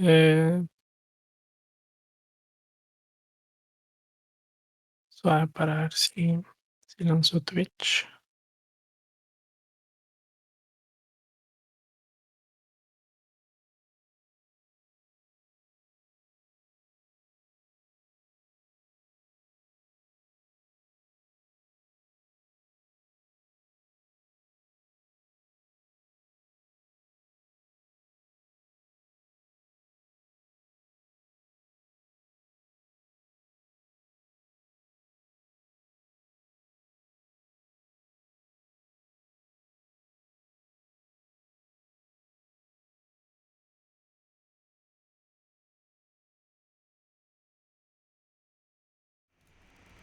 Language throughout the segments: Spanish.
Eh, Suave para ver si lanzo Twitch.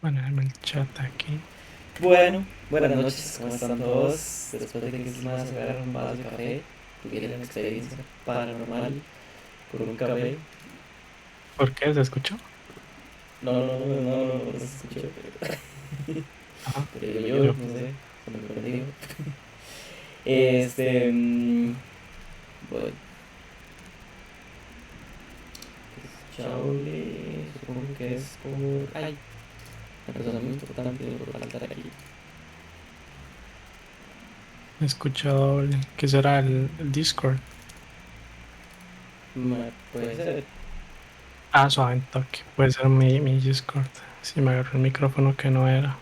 Ponerme el chat aquí. Bueno, buenas noches, ¿cómo están todos? Después de que se me sacaron un vaso de café, tuvieron una experiencia paranormal con un café. ¿Por qué? ¿Se escuchó? No se escuchó, Ajá. pero Yo, no sé, se me perdió. Este, bueno, Chaule, supongo que es por... Ay, una persona muy importante por faltar aquí. he escuchado que será el Discord. Puede ser. Ah, suave en toque. Puede ser mi Discord. Si me agarró el micrófono que no era.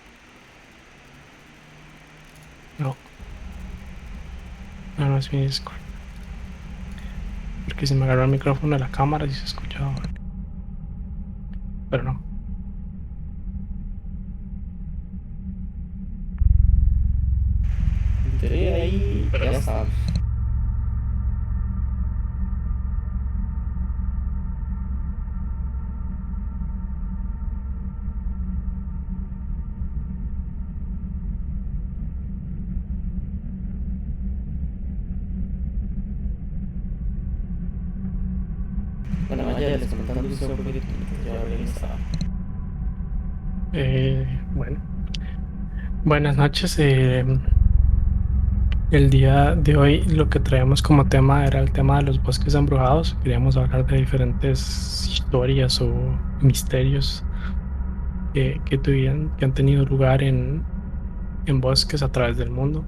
No, no es mi Discord. Porque si me agarró el micrófono de la cámara, sí se escuchaba. Pero no. En teoría ahí ya estamos. Bueno, vaya, les comentando usted un poquito, ya hablé estaba. Bueno, buenas noches. El día de hoy lo que traíamos como tema era el tema de los bosques embrujados. Queríamos hablar de diferentes historias o misterios que han tenido lugar en bosques a través del mundo.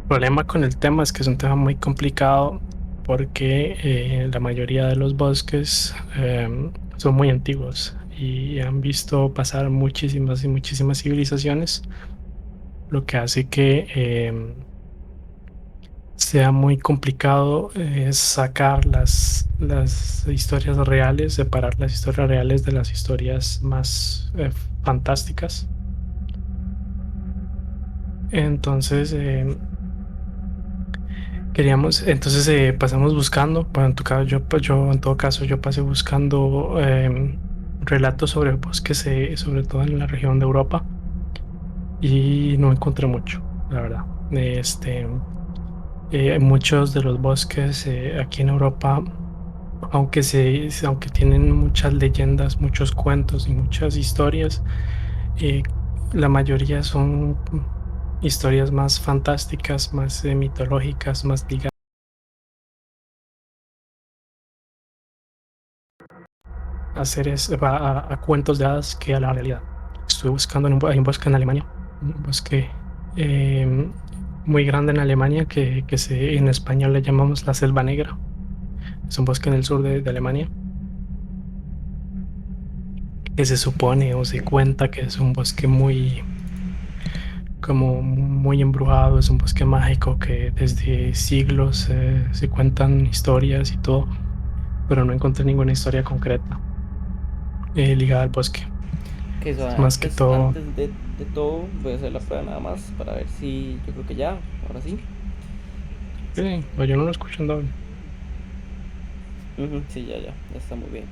El problema con el tema es que es un tema muy complicado porque la mayoría de los bosques son muy antiguos y han visto pasar muchísimas y muchísimas civilizaciones, lo que hace que sea muy complicado sacar las historias reales, separar las historias reales de las historias más fantásticas. Entonces, pasamos buscando, bueno, en tu caso, yo en todo caso, yo pasé buscando relatos sobre bosques, sobre todo en la región de Europa, y no encontré mucho, la verdad. Muchos de los bosques aquí en Europa, aunque tienen muchas leyendas, muchos cuentos y muchas historias, eh, la mayoría son historias más fantásticas, más mitológicas, más ligadas a a cuentos de hadas que a la realidad. Estuve buscando hay un bosque en Alemania, un bosque eh, muy grande en Alemania en español le llamamos la Selva Negra. Es un bosque en el sur de Alemania que se supone o se cuenta que es un bosque como muy embrujado, es un bosque mágico que desde siglos se cuentan historias y todo, pero no encontré ninguna historia concreta ligada al bosque. Que eso, Es más que todo, antes de todo, voy a hacer la prueba nada más para ver si yo creo que ya, ahora sí. no, yo no lo escucho en doble. Sí, ya está muy bien.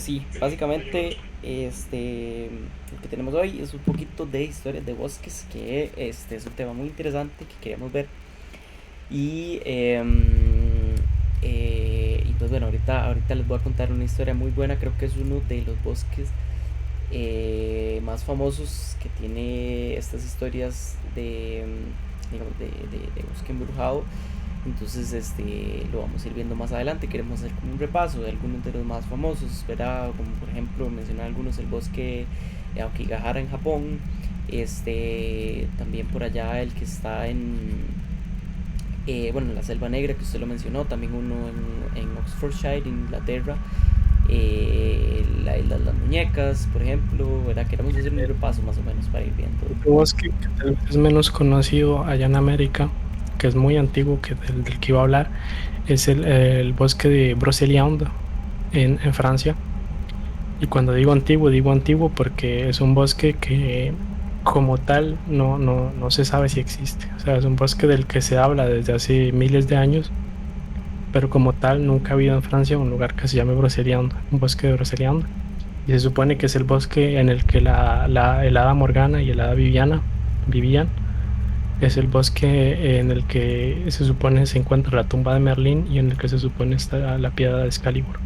Sí, básicamente lo que tenemos hoy es un poquito de historias de bosques, que es un tema muy interesante que queremos ver. Y, y pues bueno, ahorita les voy a contar una historia muy buena, creo que es uno de los bosques más famosos que tiene estas historias de, digamos, de bosque embrujado. Entonces, lo vamos a ir viendo más adelante. Queremos hacer como un repaso de algunos de los más famosos, ¿verdad? Como por ejemplo mencionar algunos, el bosque de Aokigahara en Japón, también por allá el que está bueno, la Selva Negra que usted lo mencionó, también uno en Oxfordshire, Inglaterra, la Isla de las Muñecas, por ejemplo, ¿verdad? Queremos hacer un repaso más o menos para ir viendo. Otro bosque que tal vez es menos conocido allá en América, que es muy antiguo, que del que iba a hablar, es el bosque de Brocéliande en Francia. Y cuando digo antiguo porque es un bosque que como tal no se sabe si existe. O sea, es un bosque del que se habla desde hace miles de años, pero como tal nunca ha habido en Francia un lugar que se llame Brocéliande, un bosque de Brocéliande. Y se supone que es el bosque en el que el hada Morgana y el hada Viviana vivían. Es el bosque en el que se supone se encuentra la tumba de Merlín y en el que se supone está la piedra de Excalibur.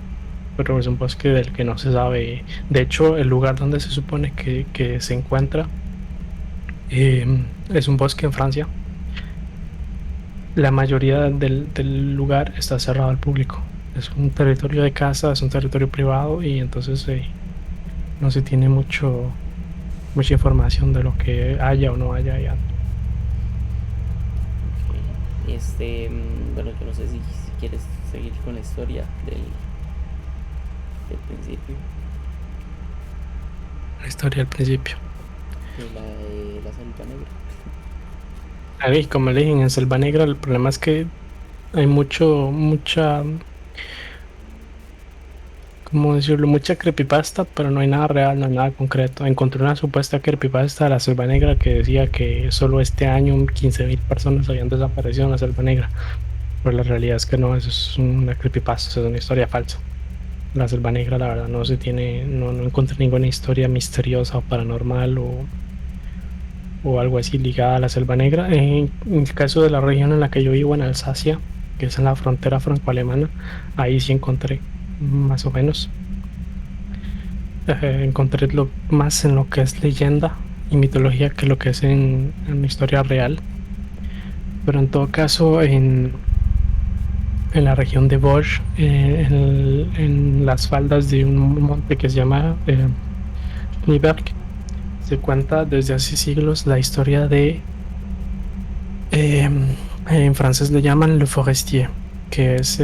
Pero es un bosque del que no se sabe. De hecho, el lugar donde se supone que se encuentra es un bosque en Francia. La mayoría del lugar está cerrado al público. Es un territorio de casa, es un territorio privado y entonces no se tiene mucha información de lo que haya o no haya allá. Ok. Bueno, yo no sé si quieres seguir con la historia del principio, La historia al principio. de la Selva Negra. Ahí, como le dije, en Selva Negra el problema es que hay mucha, ¿cómo decirlo? Mucha creepypasta, pero no hay nada real, no hay nada concreto. Encontré una supuesta creepypasta de la Selva Negra que decía que solo este año 15.000 personas habían desaparecido en la Selva Negra. Pero la realidad es que no, eso es una creepypasta, eso es una historia falsa. La Selva Negra, la verdad, no encontré ninguna historia misteriosa o paranormal o algo así ligada a la Selva Negra. En el caso de la región en la que yo vivo, en Alsacia, que es en la frontera franco-alemana, ahí sí encontré más o menos. Encontré más en lo que es leyenda y mitología que lo que es en historia real. Pero en todo caso, en la región de Vosges, en las faldas de un monte que se llama Schneeberg, se cuenta desde hace siglos la historia eh, en francés le llaman Le Forestier, que es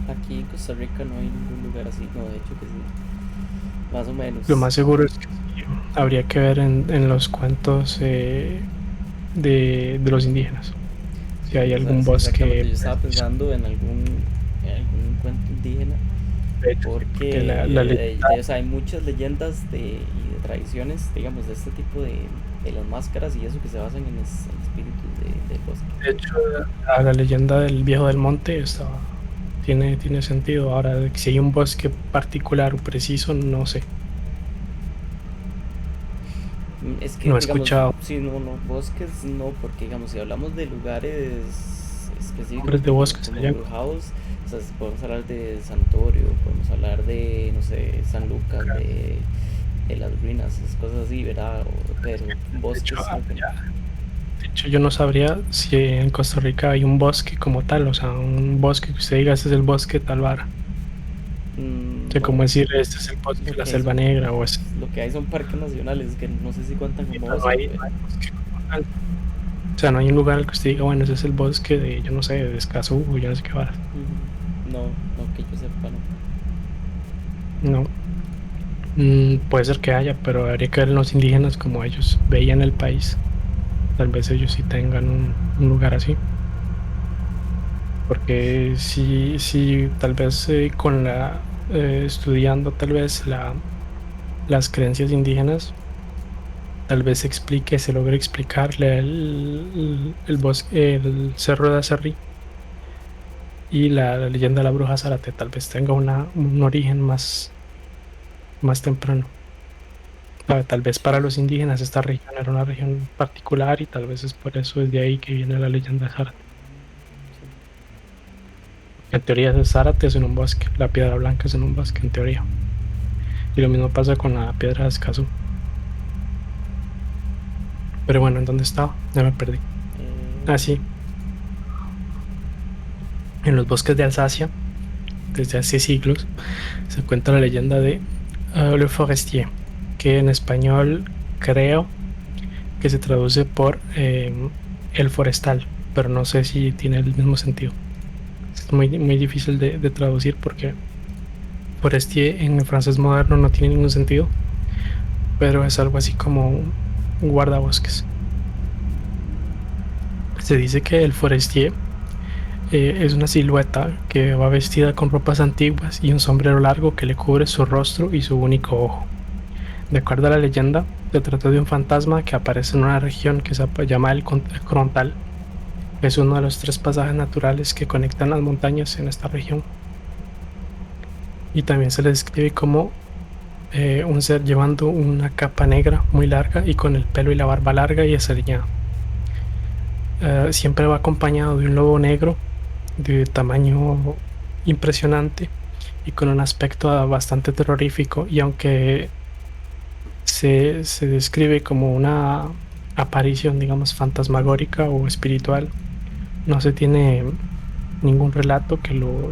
Aquí en Costa Rica no hay ningún lugar así, no, de hecho que sí, más o lo menos. más seguro es que sí, habría que ver en los cuentos de los indígenas, si Sí, hay algún sí, exactamente. bosque Yo estaba preciso. pensando en algún cuento indígena, De hecho, sí, porque la porque leyenda, o sea, hay muchas leyendas y de tradiciones, digamos, de este tipo de las máscaras y eso que se basan en espíritus del bosque. de hecho, la leyenda del viejo del monte tiene sentido. Ahora, de que si hay un bosque particular o preciso, no sé, Es que, no he digamos, escuchado si no, no, bosques no, porque, digamos, si hablamos de lugares específicos nombres de bosques como allá. embrujados, o sea, podemos hablar de Santorio, podemos hablar de, no sé, San Lucas, de las ruinas, esas cosas así, ¿verdad? Pero De hecho, bosques creo que no. de hecho, yo no sabría si en Costa Rica hay un bosque como tal, o sea, un bosque que usted diga, este es el bosque de tal vara. O sea, No, como decir, este es el bosque de lo la que hay Selva son, Negra o ese. lo que hay son parques nacionales que no sé si cuentan como No bosque, hay, pero no hay bosque como tal. O sea, no hay un lugar al que usted diga, bueno, ese es el bosque de, yo no sé, de Escazú o yo no sé qué varas. no, no que yo sepa, no. No. Puede ser que haya, pero habría que ver en los indígenas como ellos veían el país. Tal vez ellos sí tengan un lugar así. Porque sí, tal vez estudiando tal vez las creencias indígenas, tal vez se logre explicarle el bosque, el cerro de Acerrí y la leyenda de la bruja Zárate, tal vez tenga un origen más temprano. Tal vez para Sí, los indígenas esta región era una región particular y tal vez es por eso es de ahí que viene la leyenda de Zárate. sí. En teoría el Zárate es en un bosque, la piedra blanca es en un bosque, en teoría. Y lo mismo pasa con la piedra de Escazú. Pero bueno, ¿en dónde estaba? Ya me perdí. Ah, Eh, sí. En los bosques de Alsacia, desde hace siglos, se cuenta la leyenda de Le Forestier, que en español creo que se traduce por el forestal, pero no sé si tiene el mismo sentido. Es muy difícil de traducir porque forestier en el francés moderno no tiene ningún sentido, pero es algo así como un guardabosques. Se dice que el forestier es una silueta que va vestida con ropas antiguas y un sombrero largo que le cubre su rostro y su único ojo. De acuerdo a la leyenda, se trata de un fantasma que aparece en una región que se llama el Crontal. Es uno de los tres pasajes naturales que conectan las montañas en esta región. Y también se le describe como un ser llevando una capa negra muy larga y con el pelo y la barba larga y desaliñada. Siempre va acompañado de un lobo negro de tamaño impresionante y con un aspecto bastante terrorífico. Y aunque se describe como una aparición, digamos, fantasmagórica o espiritual, no se tiene ningún relato que lo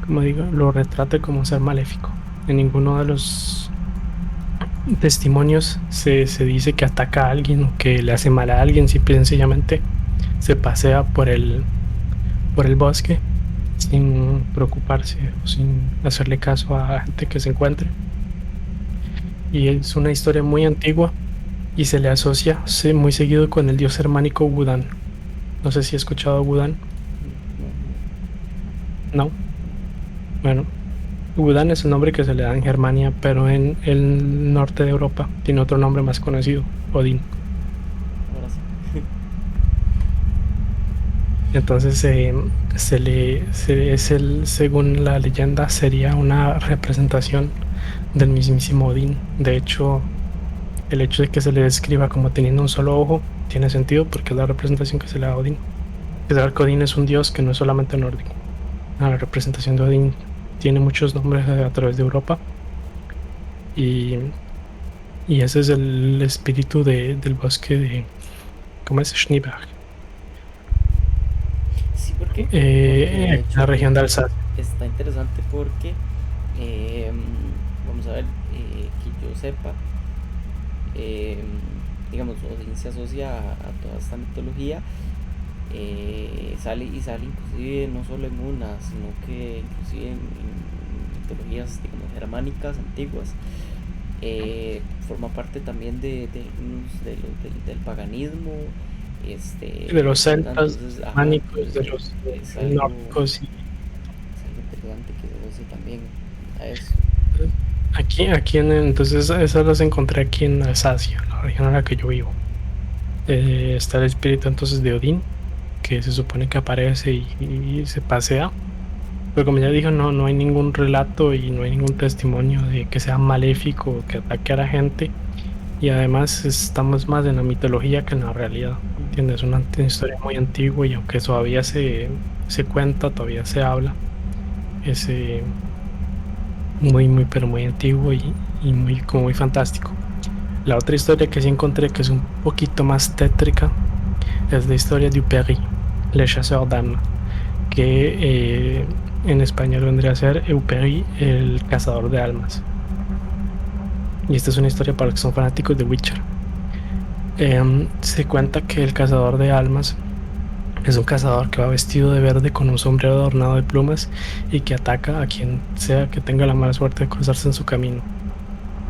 como digo, lo retrate como un ser maléfico. En ninguno de los testimonios se dice que ataca a alguien o que le hace mal a alguien, simple y sencillamente se pasea por el bosque sin preocuparse o sin hacerle caso a gente que se encuentre. Y es una historia muy antigua y se le asocia muy seguido con el dios germánico Wodan. No sé si he escuchado Wodan. No. Bueno, Wodan es el nombre que se le da en Germania, pero en el norte de Europa tiene otro nombre más conocido, Odín. Ahora sí. Entonces según la leyenda, sería una representación del mismísimo Odín. De hecho, el hecho de que se le describa como teniendo un solo ojo tiene sentido porque es la representación que se le da a Odín. Es decir, que Odín es un dios que no es solamente nórdico. La representación de Odín tiene muchos nombres a través de Europa y, y ese es el espíritu del bosque de, ¿cómo es? Schneeberg, Sí, porque de en la hecho región de Alsacia. está interesante porque, eh, vamos a ver, que yo sepa, eh, digamos, Odín se asocia a toda esta mitología, sale inclusive no solo en una, sino que inclusive en mitologías, digamos, germánicas antiguas. Forma parte también de algunos del paganismo, De los ¿verdad? celtas, Entonces, ajá, germánicos, de los es algo, nórdicos. es algo interesante que se asocie también a eso. Aquí entonces esas las encontré aquí en Alsacia, la región en la que yo vivo. Está el espíritu entonces de Odín, que se supone que aparece y se pasea. Pero como ya dijo, no hay ningún relato y no hay ningún testimonio de que sea maléfico o que ataque a la gente. Y además estamos más en la mitología que en la realidad. ¿Entiendes? Es una historia muy antigua y aunque todavía se cuenta, todavía se habla, es pero muy antiguo y como muy fantástico. La otra historia que sí encontré que es un poquito más tétrica es la historia de Upéry, Le Chasseur d'Âmes, que en español vendría a ser Upéry, el cazador de almas. Y esta es una historia para los que son fanáticos de Witcher. Se cuenta que el cazador de almas es un cazador que va vestido de verde con un sombrero adornado de plumas y que ataca a quien sea que tenga la mala suerte de cruzarse en su camino.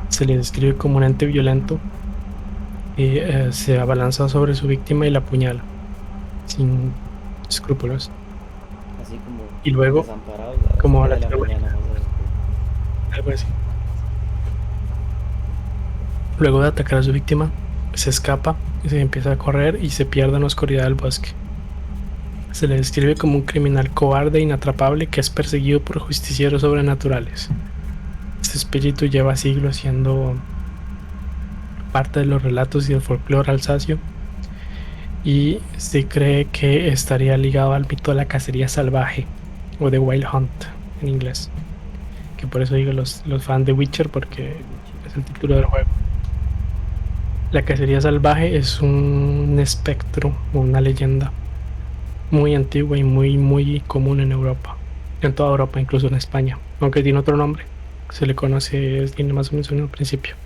Se le describe como un ente violento y se abalanza sobre su víctima y la apuñala sin escrúpulos. Así como Y luego, desamparados a las como a 3 la de la teoría, mañana, más o menos. algo así. Luego de atacar a su víctima, se escapa y se empieza a correr y se pierde en la oscuridad del bosque. Se le describe como un criminal cobarde e inatrapable que es perseguido por justicieros sobrenaturales. Este espíritu lleva siglos siendo parte de los relatos y del folclore alsacio y se cree que estaría ligado al mito de la cacería salvaje o de Wild Hunt en inglés, que por eso digo los fans de Witcher porque es el título del juego. La cacería salvaje es un espectro o una leyenda muy antigua y muy, muy común en Europa, en toda Europa, incluso en España, aunque tiene otro nombre. Se le conoce, tiene más o menos un principio.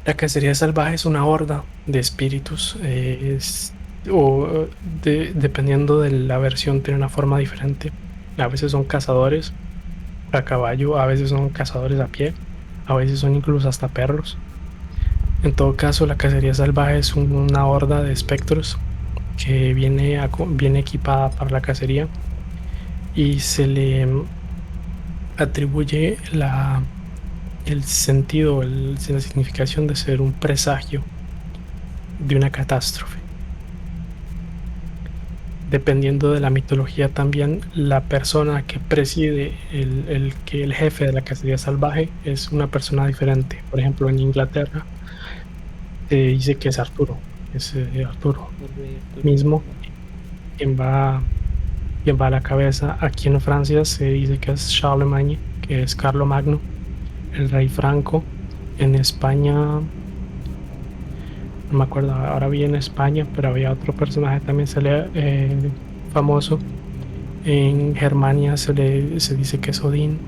La cacería salvaje es una horda de espíritus, dependiendo de la versión, tiene una forma diferente. A veces son cazadores a caballo, a veces son cazadores a pie, a veces son incluso hasta perros. En todo caso, la cacería salvaje es una horda de espectros que viene equipada para la cacería y se le atribuye el sentido, la significación de ser un presagio de una catástrofe. Dependiendo de la mitología también, la persona que preside, el jefe de la cacería salvaje es una persona diferente. Por ejemplo, en Inglaterra se dice que es Arturo, es Arturo El rey Arturo. mismo Ajá. quien va a la cabeza. Aquí en Francia se dice que es Charlemagne, que es Carlomagno, el rey Franco. En España, no me acuerdo, ahora vi en España, pero había otro personaje también famoso. En Germania se dice que es Odín,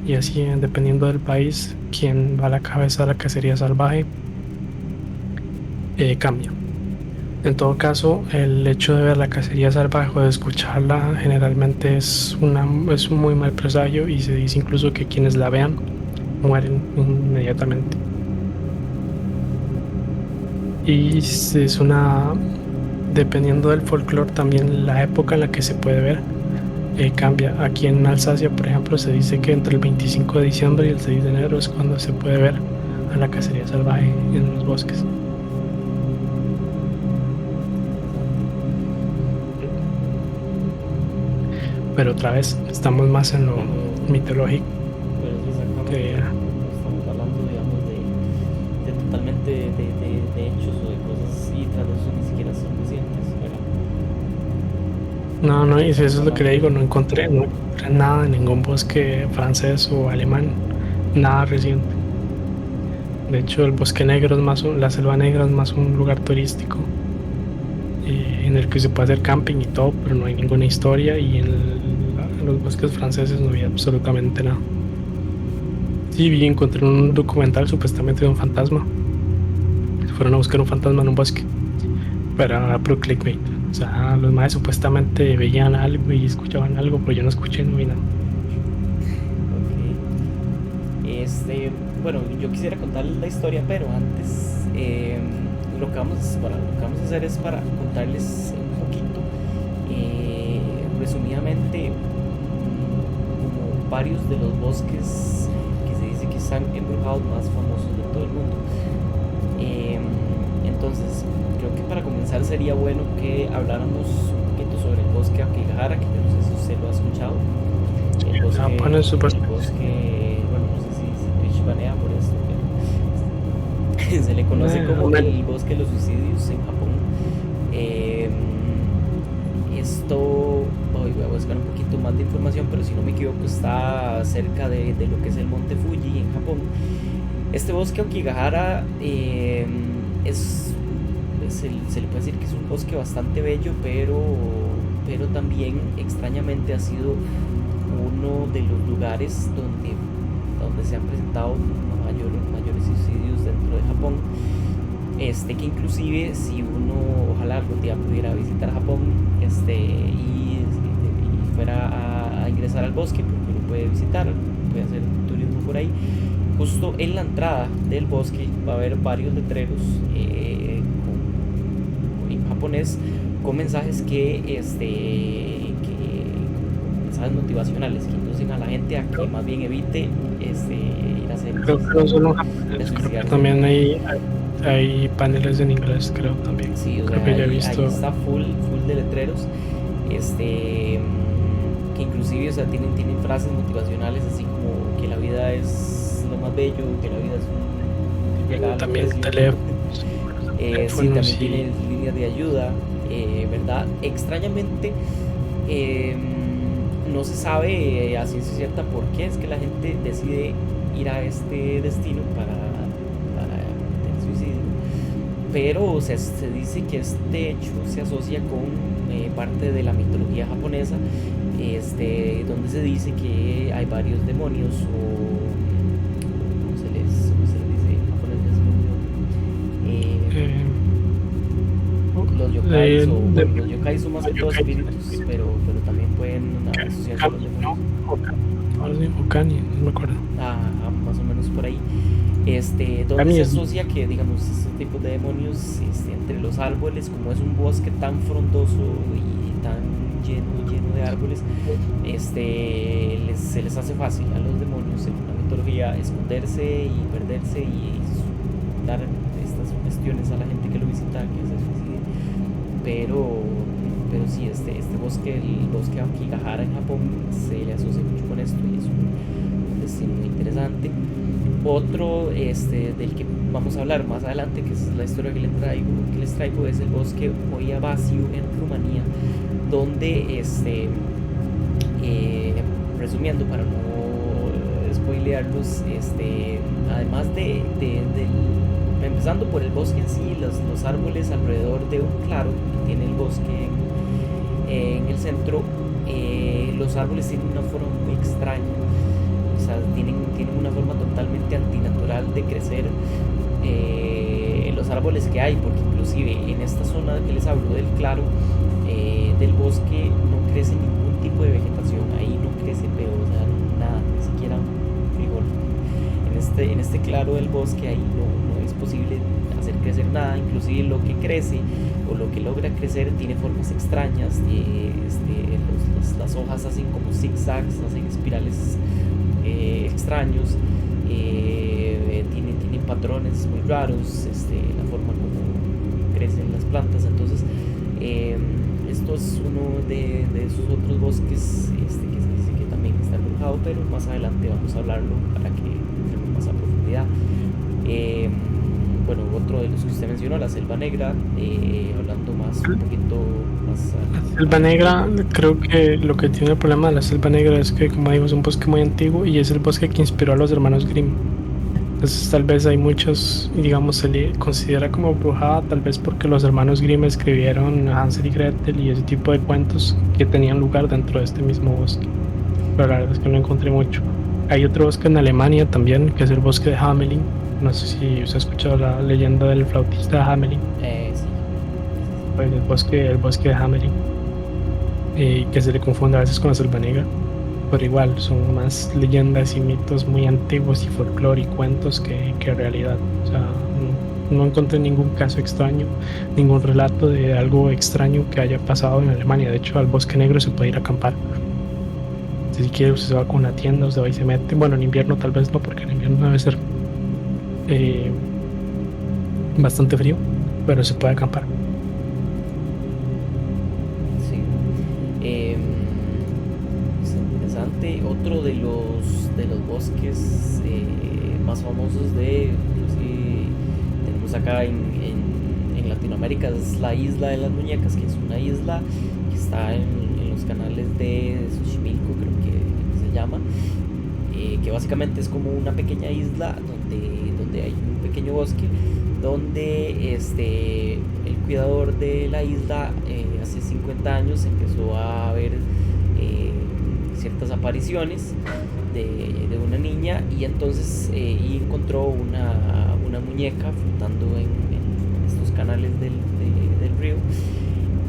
y así, dependiendo del país, quien va a la cabeza de la cacería salvaje cambia. En todo caso, el hecho de ver la cacería salvaje o de escucharla generalmente es un muy mal presagio, y se dice incluso que quienes la vean mueren inmediatamente. Y dependiendo del folclore, también la época en la que se puede ver cambia. Aquí en Alsacia, por ejemplo, se dice que entre el 25 de diciembre y el 6 de enero es cuando se puede ver a la cacería salvaje en los bosques. Interesante. Pero otra vez, estamos más en lo Pero, mitológico pero sí, exactamente. que... No estamos hablando, digamos, de totalmente de hechos o de cosas y tras de eso ni siquiera son recientes, ¿verdad? No, no, y eso Estamos es lo que le hablando digo, de... no encontré nada en ningún bosque francés o alemán, nada reciente. De hecho, el bosque negro es la selva negra es más un lugar turístico, en el que se puede hacer camping y todo, pero no hay ninguna historia, y en los bosques franceses no había absolutamente nada. Sí, encontré un documental supuestamente de un fantasma. Fueron a buscar un fantasma en un bosque, pero era puro clickbait. O sea, los maes supuestamente veían algo y escuchaban algo, pero yo no escuché, no vi nada. Ok. Bueno, yo quisiera contarles la historia, pero antes lo que vamos a hacer es para contarles un poquito, resumidamente, como varios de los bosques que se dice que están embrujados más famosos de todo el mundo. Eh, entonces, creo que para comenzar sería bueno que habláramos un poquito sobre el bosque Aokigahara, que yo no sé si usted lo ha escuchado. Sí, en Japón es Bueno, no sé si Twitch banea por esto, pero se le conoce como una, el bosque de los suicidios en Japón. Eh, Esto, voy a buscar un poquito más de información, pero si no me equivoco está cerca de lo que es el monte Fuji en Japón. Este bosque Aokigahara se le puede decir que es un bosque bastante bello, pero también extrañamente ha sido uno de los lugares donde se han presentado mayores suicidios dentro de Japón. Que inclusive si uno ojalá algún día pudiera visitar Japón, y fuera a ingresar al bosque, porque uno puede visitar, puede hacer turismo por ahí. Justo en la entrada del bosque va a haber varios letreros en japonés con mensajes mensajes motivacionales que inducen a la gente a que más bien evite ir a hacer creo que no solo en de japonés, creo que suicidarse. también hay paneles en inglés, creo también. Sí, o Creo sea, que ya he ahí visto. está full de letreros, que inclusive, o sea, tienen frases motivacionales así como que la vida es lo más bello, que la vida es un regalo También precioso. Sí, teléfonos también tienen y líneas de ayuda, ¿verdad? Extrañamente, eh, no se sabe a ciencia cierta por qué es que la gente decide ir a este destino para cometer suicidio, pero se dice que este hecho se asocia con parte de la mitología japonesa, donde se dice que hay varios demonios o cómo se les dice en japonés, ya se me olvidó. Eh, oh, Los yokais, o de bueno, los yokais son más que todo yokai, espíritus, pero también pueden asociarse a los Kami, demonios. ¿no? Ahora sí, o Kani, no me acuerdo. Más o menos por ahí. Donde Kami se es. asocia que, digamos, estos tipos de demonios, entre los árboles, como es un bosque tan frondoso y tan lleno de árboles, se les hace fácil a los demonios en la mitología esconderse y perderse y dar estas sugestiones a la gente que lo visita, que se suicide. pero pero sí, este bosque, el bosque Aokigahara en Japón, se le asocia mucho con esto y es un destino muy interesante. Otro, del que vamos a hablar más adelante, que es la historia que les traigo, es el bosque Oyabasiu en Rumanía, donde, eh, resumiendo para no spoilearlos, además empezando por el bosque en sí, los árboles alrededor de un claro que tiene el bosque en el centro, los árboles tienen una forma muy extraña, o sea, tienen una forma totalmente antinatural de crecer, los árboles que hay, porque inclusive en esta zona que les hablo del claro, del bosque, no crece ningún tipo de vegetación, ahí no crece, pero o sea, nada, ni siquiera un frijol. En este claro del bosque ahí no es posible hacer crecer nada, inclusive lo que crece o lo que logra crecer tiene formas extrañas, las hojas hacen como zigzags, hacen espirales extraños, tienen patrones muy raros, la forma como crecen las plantas. Entonces, esto es uno de esos otros bosques, que se dice que también está embrujado, pero más adelante vamos a hablarlo para que entremos más a profundidad. Eh, bueno, otro de los que usted mencionó, la Selva Negra, hablando un poquito más La Selva Negra, creo que lo que tiene el problema de la Selva Negra es que, como digo, es un bosque muy antiguo y es el bosque que inspiró a los hermanos Grimm. Entonces, tal vez hay muchos, digamos, se le considera como brujada, tal vez porque los hermanos Grimm escribieron Hansel y Gretel y ese tipo de cuentos que tenían lugar dentro de este mismo bosque. Pero la verdad es que no encontré mucho. Hay otro bosque en Alemania también, que es el bosque de Hamelin. No sé si usted ha escuchado la leyenda del flautista de Hamelin. sí, sí, Pues el bosque de Hamelin, que se le confunde a veces con la Selva Negra. Pero igual, son más leyendas y mitos muy antiguos y folclore y cuentos que realidad. O sea, no encontré ningún caso extraño, ningún relato de algo extraño que haya pasado en Alemania. De hecho, al Bosque Negro se puede ir a acampar. Si quiere, usted se va con una tienda, usted va y se mete. Bueno, en invierno tal vez no, porque en invierno debe ser eh, bastante frío, pero se puede acampar. sí. Es interesante. Otro de los bosques más famosos inclusive tenemos acá en Latinoamérica, es la Isla de las Muñecas, que es una isla que está en los canales de Xochimilco, creo que se llama, que básicamente es como una pequeña isla donde hay un pequeño bosque, donde, el cuidador de la isla, hace 50 años empezó a ver ciertas apariciones de una niña, y entonces, y encontró una muñeca flotando en estos canales del río,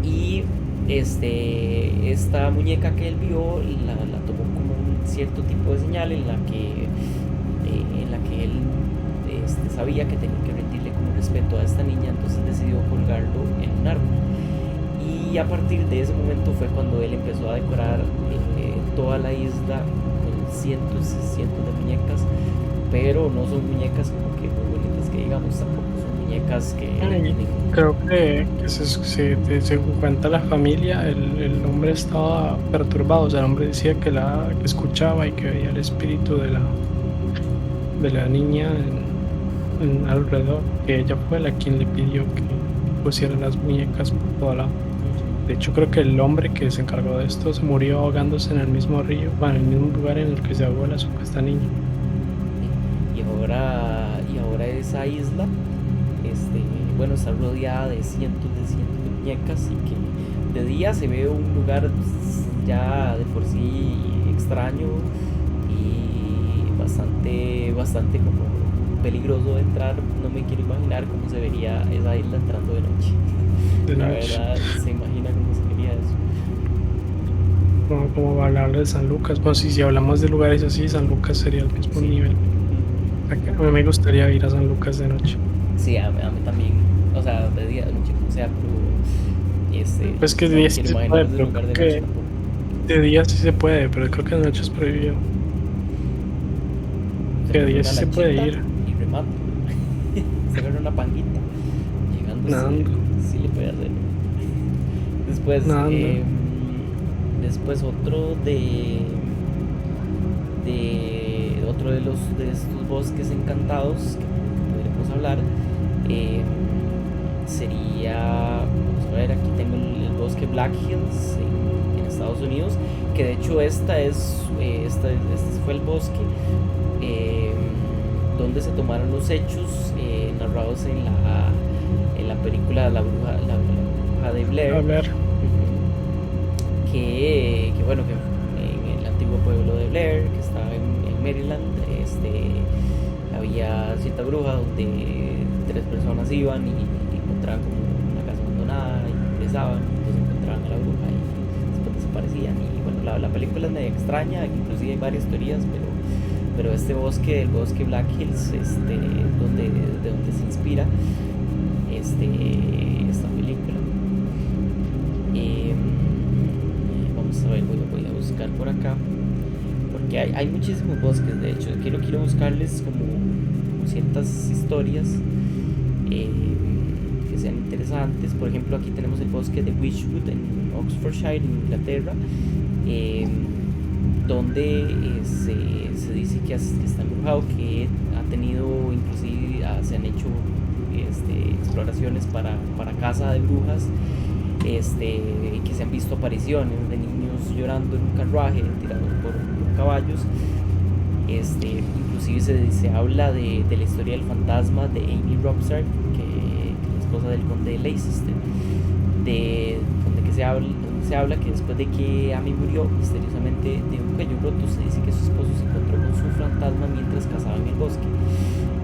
y esta muñeca que él vio la tomó como un cierto tipo de señal en la que él, sabía que tenía que rendirle como respeto a esta niña, entonces decidió colgarlo en un árbol. Y a partir de ese momento fue cuando él empezó a decorar toda la isla con cientos y cientos de muñecas, pero no son muñecas como que muy bonitas que digamos, tampoco son muñecas que tienen. Creo que según cuenta la familia, el hombre estaba perturbado. O sea, el hombre decía que escuchaba y que veía el espíritu de la niña alrededor, que ella fue la quien le pidió que pusiera las muñecas por todo lado. De hecho, creo que el hombre que se encargó de esto se murió ahogándose en el mismo río, bueno, en el mismo lugar en el que se ahogó la supuesta niña. Y ahora esa isla, bueno, está rodeada de cientos de muñecas y que de día se ve un lugar pues, ya de por sí extraño y bastante como peligroso de entrar. No me quiero imaginar cómo se vería esa isla entrando de noche. de La noche. verdad, se imagina cómo se vería eso. Como, como hablar de San Lucas. Bueno, si hablamos de lugares así, San Lucas sería el mismo Sí. nivel. A mí me gustaría ir a San Lucas de noche. Sí, a mí también. O sea, de día, de noche, como sea, pero Pues que de no día me sí quiero se imaginar puede, ese pero lugar creo de noche que tampoco. de día sí se puede, pero creo que de noche es prohibido. Se Que de coge día una sí se puede lanchita ir y remata. Se agarra una panguita. Llegando nadando, sí le puede hacer. Después, nadando. después otro de otro de estos bosques encantados que podríamos hablar eh, sería, vamos a ver, aquí tengo el bosque Black Hills en Estados Unidos, que de hecho este fue el bosque eh, donde se tomaron los hechos narrados en la película la bruja de Blair. Hablar. Que bueno, que en el antiguo pueblo de Blair, que estaba en Maryland, había cierta bruja donde tres personas iban y encontraban como una casa abandonada y regresaban, entonces encontraban a la bruja y después desaparecían. Y bueno, la película es medio extraña, inclusive hay varias teorías, pero este bosque, el bosque Black Hills, de donde se inspira esta película. Eh, Vamos a ver, voy a buscar por acá. Porque hay muchísimos bosques, de hecho. Quiero buscarles como ciertas historias eh, que sean interesantes. Por ejemplo, aquí tenemos el bosque de Wishwood en Oxfordshire, en Inglaterra, eh, donde se dice que está embrujado, que ha tenido, inclusive se han hecho exploraciones para caza de brujas, que se han visto apariciones de niños llorando en un carruaje tirados por caballos. Inclusive se habla de la historia del fantasma de Amy Robsart, que es la esposa del conde de Leicester, donde se habla que después de que Amy murió misteriosamente de un cuello roto, se dice que su esposo se encontró con su fantasma mientras cazaba en el bosque.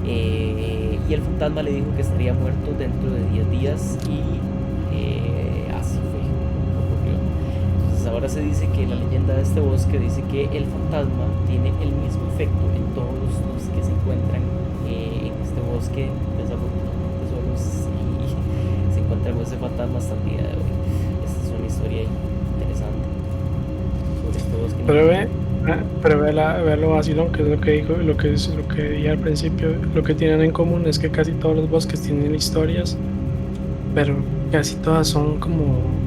Y el fantasma le dijo que estaría muerto dentro de 10 días y así fue como ocurrió. Entonces ahora se dice que la leyenda de este bosque dice que el fantasma tiene el mismo efecto en todos los que se encuentran en este bosque de tesoros y se encuentra con ese fantasma hasta el día de hoy. Esta es una historia interesante sobre este bosque en Pero Inglaterra. ve lo vacilón, que es lo que dijo, lo que dije al principio. Lo que tienen en común es que casi todos los bosques tienen historias, pero casi todas son como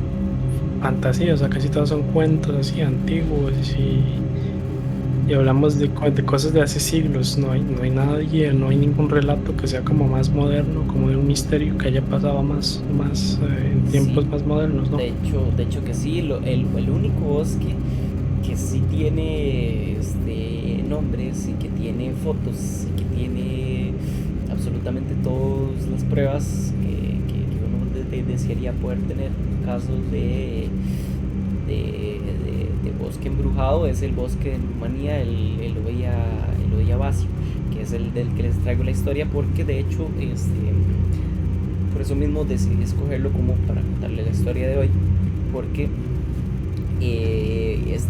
fantasías, o sea, casi todas son cuentos así antiguos y hablamos de cosas de hace siglos. No hay nadie, no hay ningún relato que sea como más moderno, como de un misterio que haya pasado en Sí, tiempos más modernos, ¿no? de hecho que sí, el único bosque que sí tiene nombres y que tiene fotos y que tiene absolutamente todas las pruebas que uno desearía poder tener en casos de bosque embrujado es el bosque de Rumanía, el Oia Basio, que es el del que les traigo la historia, porque de hecho por eso mismo decidí escogerlo como para contarle la historia de hoy, porque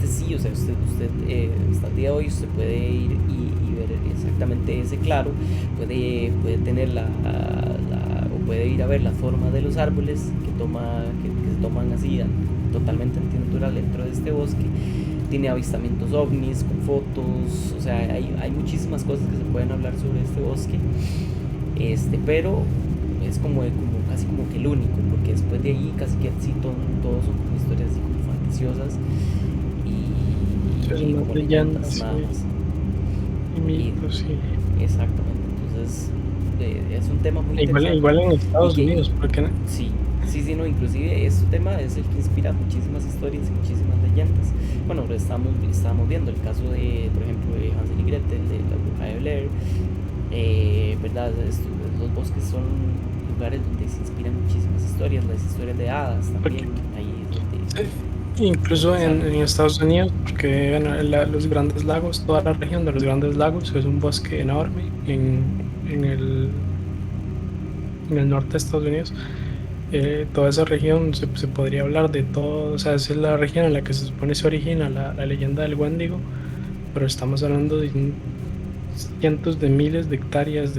sí, o sea, usted hasta el día de hoy usted puede ir y ver exactamente ese claro, puede tener o puede ir a ver la forma de los árboles que se toman así totalmente antinatural dentro de este bosque. Tiene avistamientos ovnis con fotos, o sea, hay muchísimas cosas que se pueden hablar sobre este bosque, pero es como casi como que el único, porque después de ahí casi que sí todos son como historias así como fantasiosas Eso es y más como leyendas leyendas nada más. y Y mitos, sí. exactamente, entonces es un tema muy interesante Igual en y Estados que Unidos, porque sí, sí, no, inclusive este tema es el que inspira muchísimas historias y muchísimas leyendas. Bueno, lo estábamos viendo el caso de, por ejemplo, de Hansel y Gretel, de la bruja de Blair, ¿verdad? Los bosques son lugares donde se inspiran muchísimas historias, las historias de hadas también, Porque, ahí es donde, sí, donde incluso salen. en Estados Unidos, porque bueno, los Grandes Lagos, toda la región de los Grandes Lagos es un bosque enorme en el norte de Estados Unidos. Toda esa región se podría hablar de todo, o sea, esa es la región en la que se supone se origina la leyenda del Wendigo, pero estamos hablando de cientos de miles de hectáreas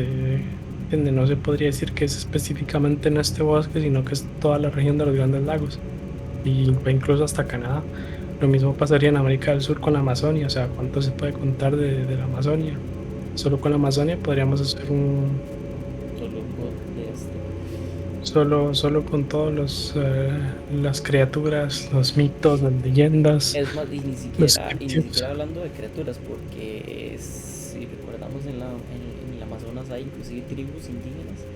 donde no se podría decir que es específicamente en este bosque, sino que es toda la región de los Grandes Lagos y va incluso hasta Canadá. Lo mismo pasaría en América del Sur con la Amazonia, o sea, ¿cuánto se puede contar de la Amazonia? Solo con la Amazonia podríamos hacer Solo de solo con todos las criaturas, los mitos, las leyendas, Es más, los y ni egipcios. siquiera hablando de criaturas, porque si recordamos en el Amazonas hay inclusive tribus indígenas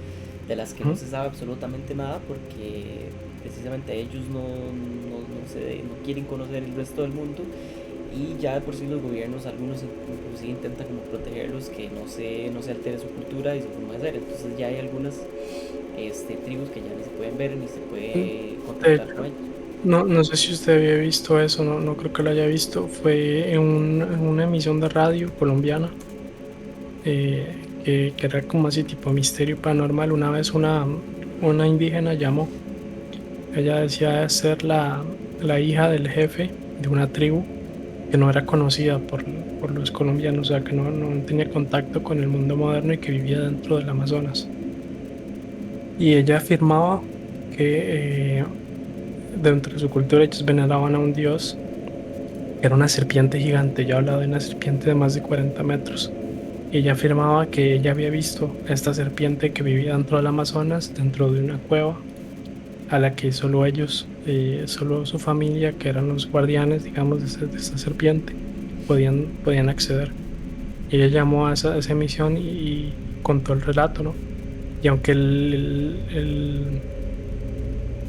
de las que no Ujú. se sabe absolutamente nada porque precisamente ellos no quieren conocer el resto del mundo y ya de por sí los gobiernos, algunos inclusive intentan como protegerlos, que no se altere su cultura y su forma de ser. Entonces ya hay algunas tribus que ya ni se pueden ver ni se puede De contactar con hecho, ellos. no sé si usted había visto eso, no creo que lo haya visto. Fue en una emisión de radio colombiana, que era como así tipo misterio paranormal. Una vez una indígena llamó. Ella decía ser la hija del jefe de una tribu que no era conocida por los colombianos, o sea, que no tenía contacto con el mundo moderno y que vivía dentro del Amazonas. Y ella afirmaba que dentro de su cultura ellos veneraban a un dios que era una serpiente gigante. Yo hablaba de una serpiente de más de 40 metros. Y ella afirmaba que ella había visto a esta serpiente que vivía dentro del Amazonas, dentro de una cueva a la que solo ellos, solo su familia, que eran los guardianes, digamos, de esa serpiente, podían acceder. Y ella llamó a esa emisión y contó el relato, ¿no? Y aunque el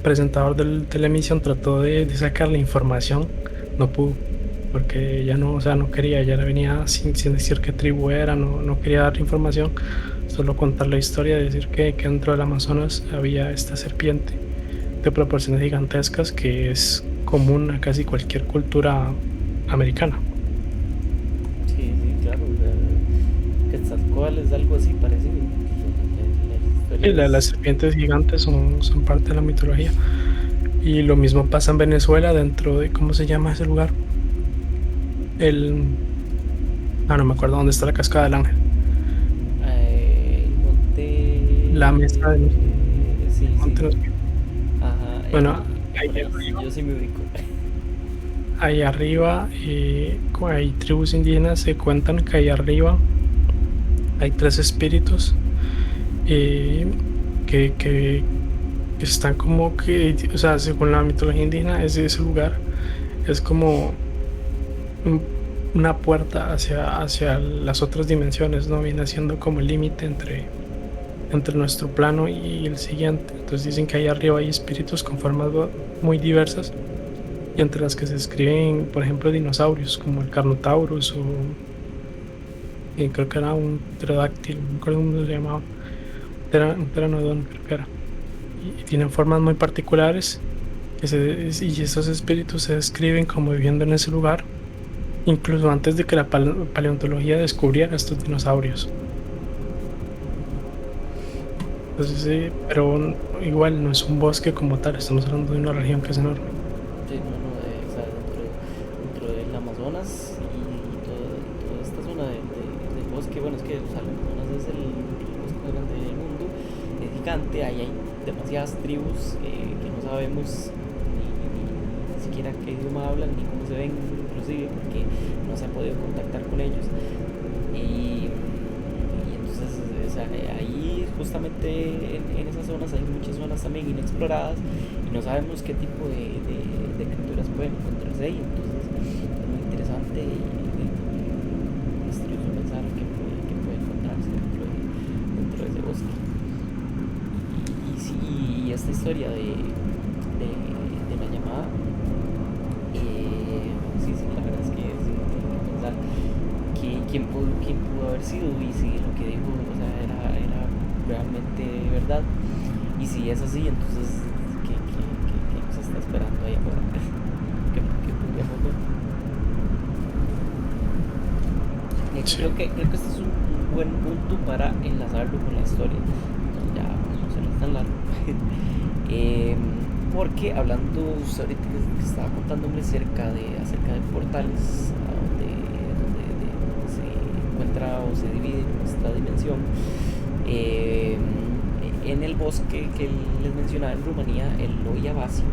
presentador de la emisión trató de sacar la información, no pudo, porque ella no, o sea, no quería, ella venía sin decir qué tribu era, no quería dar información, solo contar la historia, de decir que dentro del Amazonas había esta serpiente de proporciones gigantescas que es común a casi cualquier cultura americana. Sí, sí, claro. O sea, Quetzalcóatl es algo así parecido. Las Y las historias. serpientes gigantes son parte de la mitología. Y lo mismo pasa en Venezuela, dentro de, ¿cómo se llama ese lugar? El, no me acuerdo dónde está la Cascada del Ángel. El monte. La mesa de los Sí, sí. montes. Ajá, Bueno, por ahí sí, yo sí me ubico. ahí arriba, hay tribus indígenas, se cuentan que ahí arriba hay tres espíritus, eh, que están como que, o sea, según la mitología indígena, ese lugar es como un- una puerta hacia las otras dimensiones, ¿no? Viene siendo como el límite entre nuestro plano y el siguiente. Entonces dicen que ahí arriba hay espíritus con formas muy diversas, y entre las que se escriben, por ejemplo, dinosaurios como el Carnotaurus o creo que era un pterodáctilo, no me acuerdo cómo se llamaba, un pteranodón creo que era. Y tienen formas muy particulares y esos espíritus se describen como viviendo en ese lugar, incluso antes de que la paleontología descubriera estos dinosaurios. Entonces, pero igual no es un bosque como tal, estamos hablando de una región que es enorme. Sí, no, no, o sea, dentro del Amazonas y toda esta zona del bosque, bueno, es que o sea, el Amazonas es el bosque más grande del mundo, es gigante, ahí hay demasiadas tribus que no sabemos ni siquiera qué idioma hablan, ni cómo se ven, inclusive, porque no se ha podido contactar con ellos. Y entonces, o sea, ahí justamente en esas zonas hay muchas zonas también inexploradas y no sabemos qué tipo de criaturas pueden encontrarse ahí. Entonces es muy interesante y misterioso pensar qué puede encontrarse dentro de ese bosque. Y sí, y esta historia de la llamada, sí, sí, la verdad es que sí, hay que pensar quién pudo haber sido y si lo que dijo, o sea, era realmente verdad. Y si es así, entonces, ¿qué nos está esperando ahí afuera? ¿Qué podríamos ver? Sí. Creo que este es un buen punto para enlazarlo con la historia. No, ya no se es tan largo. Eh, Porque hablando usted ahorita que estaba contándome acerca de portales, donde se encuentra o se divide nuestra dimensión, eh, en el bosque que les mencionaba en Rumanía, el Loia Basi,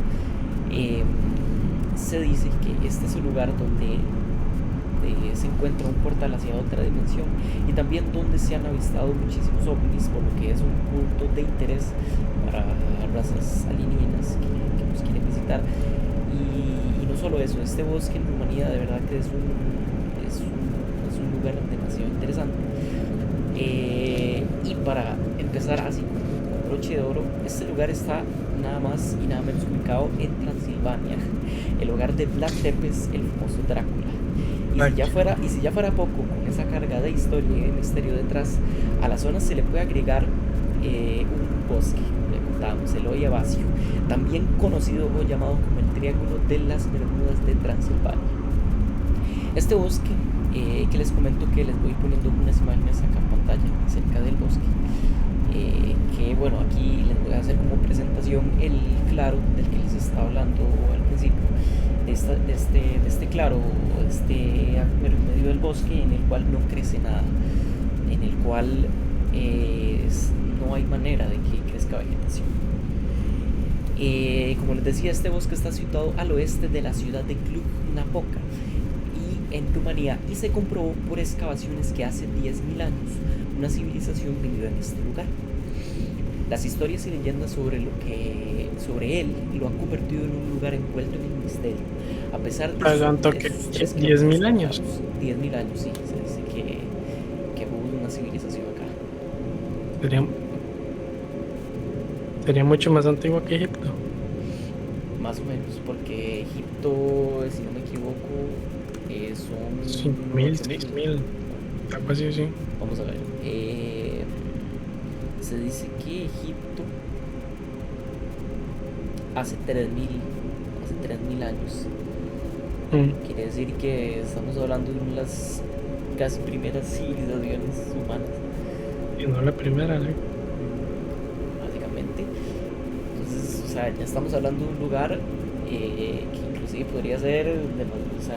eh, se dice que este es el lugar donde se encuentra un portal hacia otra dimensión y también donde se han avistado muchísimos ovnis, por lo que es un punto de interés para razas alienígenas que nos quieren visitar. Y no solo eso, este bosque en Rumanía de verdad que es un lugar demasiado interesante. Y para empezar así con broche de oro, este lugar está nada más y nada menos ubicado en Transilvania, el hogar de Vlad Tepes, el famoso Drácula. Y si ya fuera poco, con esa carga de historia y de misterio detrás, a la zona se le puede agregar un bosque, le contábamos, el Hoya Vacío, también conocido o llamado como el Triángulo de las Bermudas de Transilvania. Este bosque, que les comento que les voy poniendo unas imágenes acá en pantalla acerca del bosque, que bueno, aquí les voy a hacer como presentación el claro del que les estaba hablando al principio, de este claro, pero en medio del bosque en el cual no crece nada, en el cual no hay manera de que crezca vegetación. Como les decía, este bosque está situado al oeste de la ciudad de Cluj-Napoca y en Rumanía, y se comprobó por excavaciones que hace 10.000 años una civilización vivió en este lugar. Las historias y leyendas sobre él lo han convertido en un lugar envuelto en el misterio, a pesar Tanto de que sus 3 diez kilómetros mil años. cuadrados. 10.000 años, sí, se dice que hubo una civilización acá. Sería, sería mucho más antiguo que Egipto. Más o menos, porque Egipto, si no me equivoco, Cinco son mil, 8.000. 6.000, algo así, sí. Vamos a ver. Se dice que Egipto hace 3.000 años. Mm. Quiere decir que estamos hablando de las casi primeras civilizaciones humanas, Y no la primera, ¿no? básicamente. Entonces, o sea, ya estamos hablando de un lugar que inclusive podría ser o sea,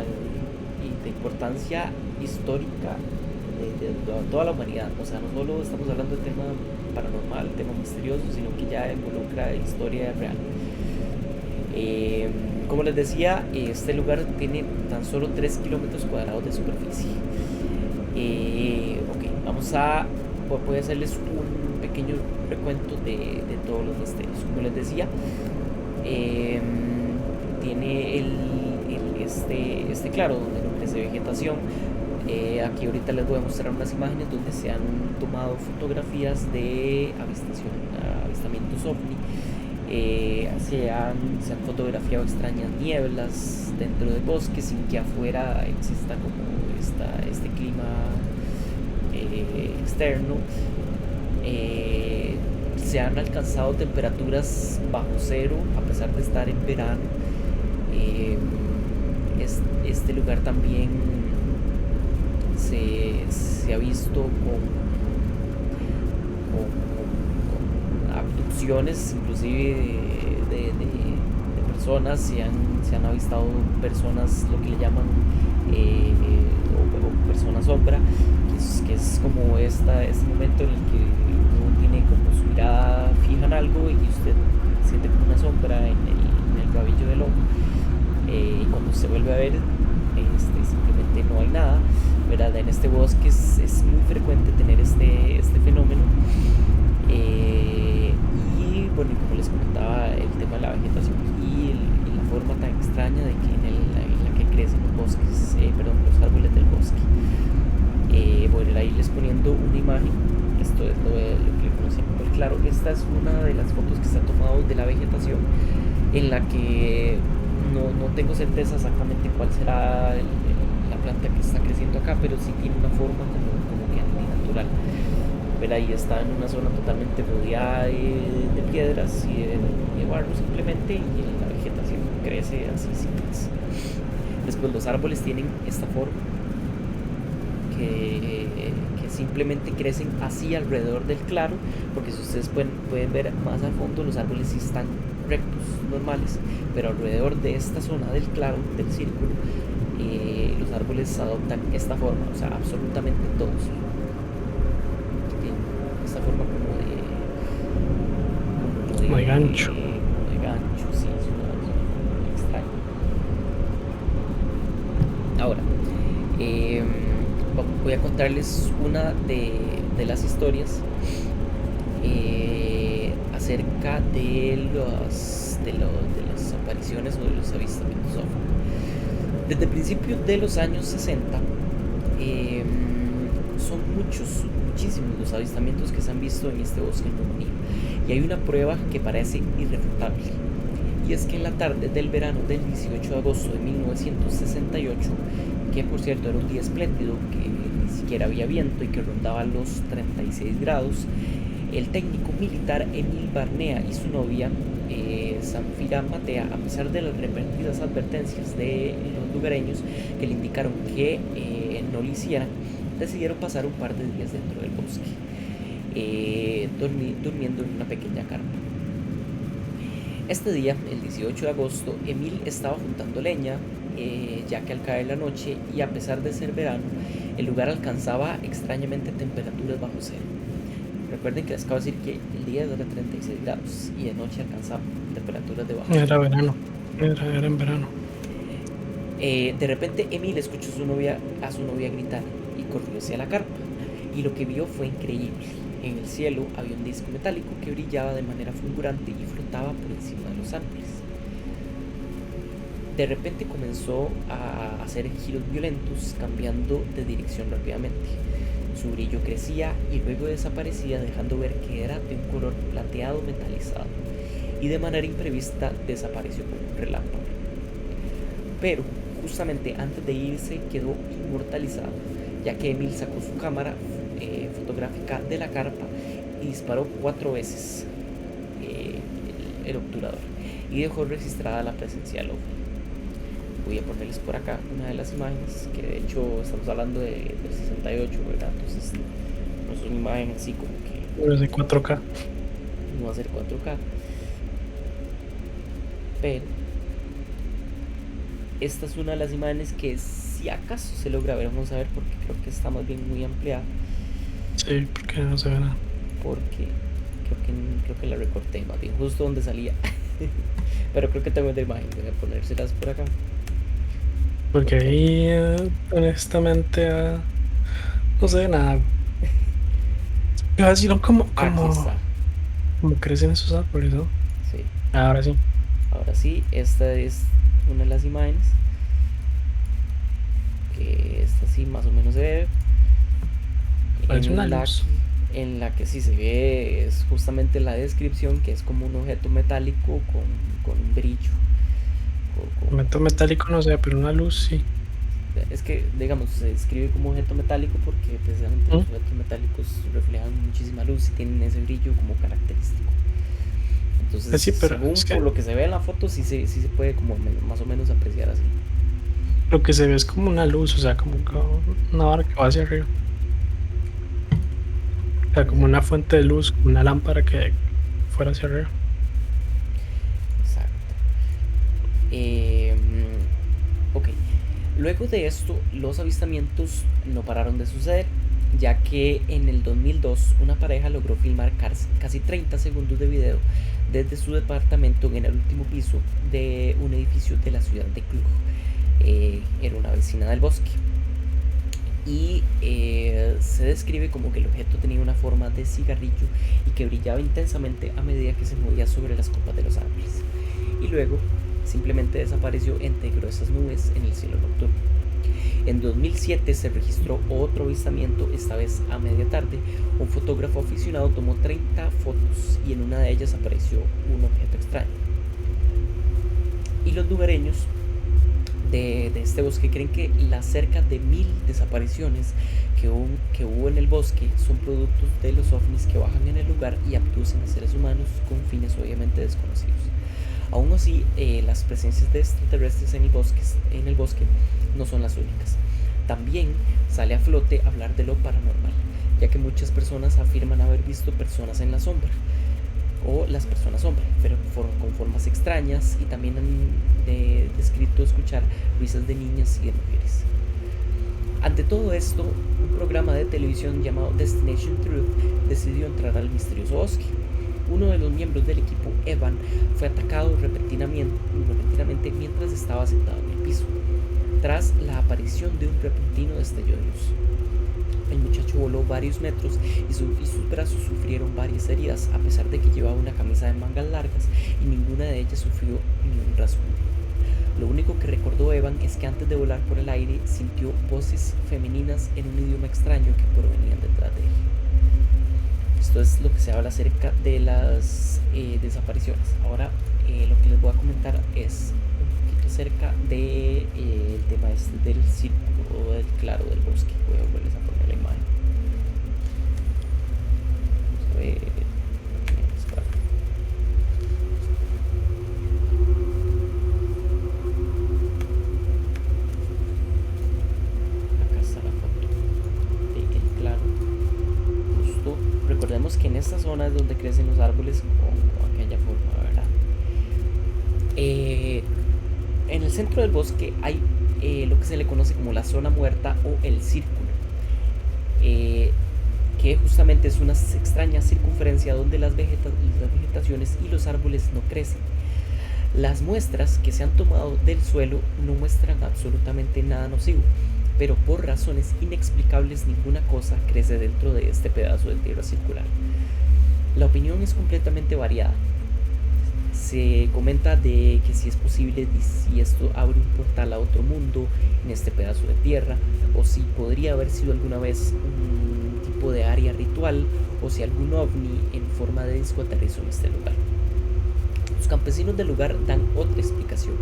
de importancia histórica de toda la humanidad. O sea, no solo estamos hablando de tema paranormal, tema misterioso, sino que ya involucra historia real. Como les decía, este lugar tiene tan solo 3 kilómetros cuadrados de superficie. Ok, voy a hacerles un pequeño recuento de todos los misterios. Como les decía, tiene este claro donde no crece vegetación. Aquí ahorita les voy a mostrar unas imágenes donde se han tomado fotografías de avistamientos ovni. Se han fotografiado extrañas nieblas dentro del bosque sin que afuera exista como este clima externo. Se han alcanzado temperaturas bajo cero a pesar de estar en verano. Este lugar también se ha visto con abducciones, inclusive de personas. Se han avistado personas, lo que le llaman o persona sombra, que es como este momento en el que uno tiene como su mirada fija en algo y usted siente como una sombra en el rabillo del ojo. Y cuando se vuelve a ver, simplemente no hay nada, ¿verdad? En este bosque es muy frecuente tener este fenómeno. Y bueno, como les comentaba, el tema de la vegetación y la forma tan extraña de que en la que crecen los bosques, los árboles del bosque. Voy a ir ahí les poniendo una imagen. Esto es lo que le conocen como el claro. Esta es una de las fotos que se ha tomado de la vegetación, en la que no tengo certeza exactamente cuál será la planta que está creciendo acá, pero sí tiene una forma como que antinatural. ¿verdad? Y está en una zona totalmente rodeada de piedras y de barro simplemente, y la vegetación crece así sin más. Después los árboles tienen esta forma que simplemente crecen así alrededor del claro, porque si ustedes pueden ver más al fondo, los árboles sí están rectos, normales, pero alrededor de esta zona del claro, del círculo, los árboles adoptan esta forma, o sea, absolutamente todos. Tienen esta forma Como de gancho. como de gancho, sí, es una extraña. Ahora, eh, voy a contarles una de las historias acerca de las apariciones o de los avistamientos ovni. Desde principios de los años 60, eh, son muchísimos los avistamientos que se han visto en este bosque en Nuevo Nido. Y hay una prueba que parece irrefutable. Y es que en la tarde del verano del 18 de agosto de 1968, que por cierto era un día espléndido, que ni siquiera había viento y que rondaba los 36 grados, el técnico militar Emil Barnea y su novia, Zanfira Matea, a pesar de las repetidas advertencias de los lugareños que le indicaron que no lo hicieran, decidieron pasar un par de días dentro del bosque, durmiendo en una pequeña carpa. Este día, el 18 de agosto, Emil estaba juntando leña, ya que al caer la noche y a pesar de ser verano, el lugar alcanzaba extrañamente temperaturas bajo cero. Recuerden que les acabo de decir que el día era 36 grados y de noche alcanzaba temperaturas de bajo cero. Era verano. Era en verano. De repente Emil escuchó a su novia gritar y corrió hacia la carpa. Y lo que vio fue increíble. En el cielo había un disco metálico que brillaba de manera fulgurante y flotaba por encima de los árboles. De repente comenzó a hacer giros violentos, cambiando de dirección rápidamente. Su brillo crecía y luego desaparecía, dejando ver que era de un color plateado metalizado, y de manera imprevista desapareció como un relámpago. Pero justamente antes de irse quedó inmortalizado, ya que Emil sacó su cámara fotográfica de la carpa y disparó 4 veces el obturador y dejó registrada la presencia del ovni. Voy a ponerles por acá una de las imágenes, que de hecho estamos hablando del 68, ¿verdad? Entonces no es una imagen así como que Pero es de 4K. no va a ser 4K, pero esta es una de las imágenes que si acaso se logra ver. Vamos a ver, porque creo que está más bien muy ampliada, Sí, porque no se ve nada. porque creo que la recorté más bien justo donde salía. Pero creo que tengo otra imagen, voy a ponérselas por acá. Porque ahí, honestamente, no se ve nada. Iba a decir Aquí está, como crecen esos árboles, ¿no? sí. Ahora sí. Ahora sí, esta es una de las imágenes, que esta sí más o menos se ve. Parece una En la, luz. en la que sí se ve es justamente la descripción, que es como un objeto metálico con un brillo. Metal metálico no sé, pero una luz sí. Es que, digamos, se describe como objeto metálico porque precisamente los ¿Mm? objetos metálicos reflejan muchísima luz y tienen ese brillo como característico. Entonces, Sí, pero según es por que lo que se ve en la foto, sí se puede como más o menos apreciar así. lo que se ve es como una luz, o sea, como una barra que va hacia arriba. O sea, como una fuente de luz, como una lámpara que fuera hacia arriba. Exacto. Ok. Luego de esto, los avistamientos no pararon de suceder, ya que en el 2002 una pareja logró filmar casi 30 segundos de video desde su departamento en el último piso de un edificio de la ciudad de Cluj. Era una vecina del bosque. Y se describe como que el objeto tenía una forma de cigarrillo y que brillaba intensamente a medida que se movía sobre las copas de los árboles. Y luego simplemente desapareció entre gruesas nubes en el cielo nocturno. En 2007 se registró otro avistamiento, esta vez a media tarde. Un fotógrafo aficionado tomó 30 fotos y en una de ellas apareció un objeto extraño. Y los lugareños de este bosque creen que las cerca de 1000 desapariciones que hubo en el bosque son productos de los ovnis que bajan en el lugar y abducen a seres humanos con fines obviamente desconocidos. Aún así, las presencias de extraterrestres en el bosque no son las únicas. También sale a flote hablar de lo paranormal, ya que muchas personas afirman haber visto personas en la sombra, o las personas sombra, pero con formas extrañas, y también han descrito escuchar risas de niñas y de mujeres. Ante todo esto, un programa de televisión llamado Destination Truth decidió entrar al misterioso bosque. Uno de los miembros del equipo, Evan, fue atacado repentinamente mientras estaba sentado en el piso, tras la aparición de un repentino destello de luz. El muchacho voló varios metros y sus brazos sufrieron varias heridas, a pesar de que llevaba una camisa de mangas largas y ninguna de ellas sufrió ni un rasguño. Lo único que recordó Evan es que antes de volar por el aire sintió voces femeninas en un idioma extraño que provenían detrás de él. Esto es lo que se habla acerca de las desapariciones. Ahora lo que les voy a comentar es un poquito acerca del tema del círculo del claro del bosque. Voy a volverles a poner la imagen. Vamos a ver. Recordemos que en esta zona es donde crecen los árboles con aquella forma, ¿verdad? En el centro del bosque hay lo que se le conoce como la zona muerta o el círculo, que justamente es una extraña circunferencia donde las vegetaciones y los árboles no crecen. Las muestras que se han tomado del suelo no muestran absolutamente nada nocivo, pero por razones inexplicables ninguna cosa crece dentro de este pedazo de tierra circular. La opinión es completamente variada. Se comenta de que si es posible, si esto abre un portal a otro mundo en este pedazo de tierra, o si podría haber sido alguna vez un tipo de área ritual, o si algún ovni en forma de disco aterrizó en este lugar. Los campesinos del lugar dan otra explicación,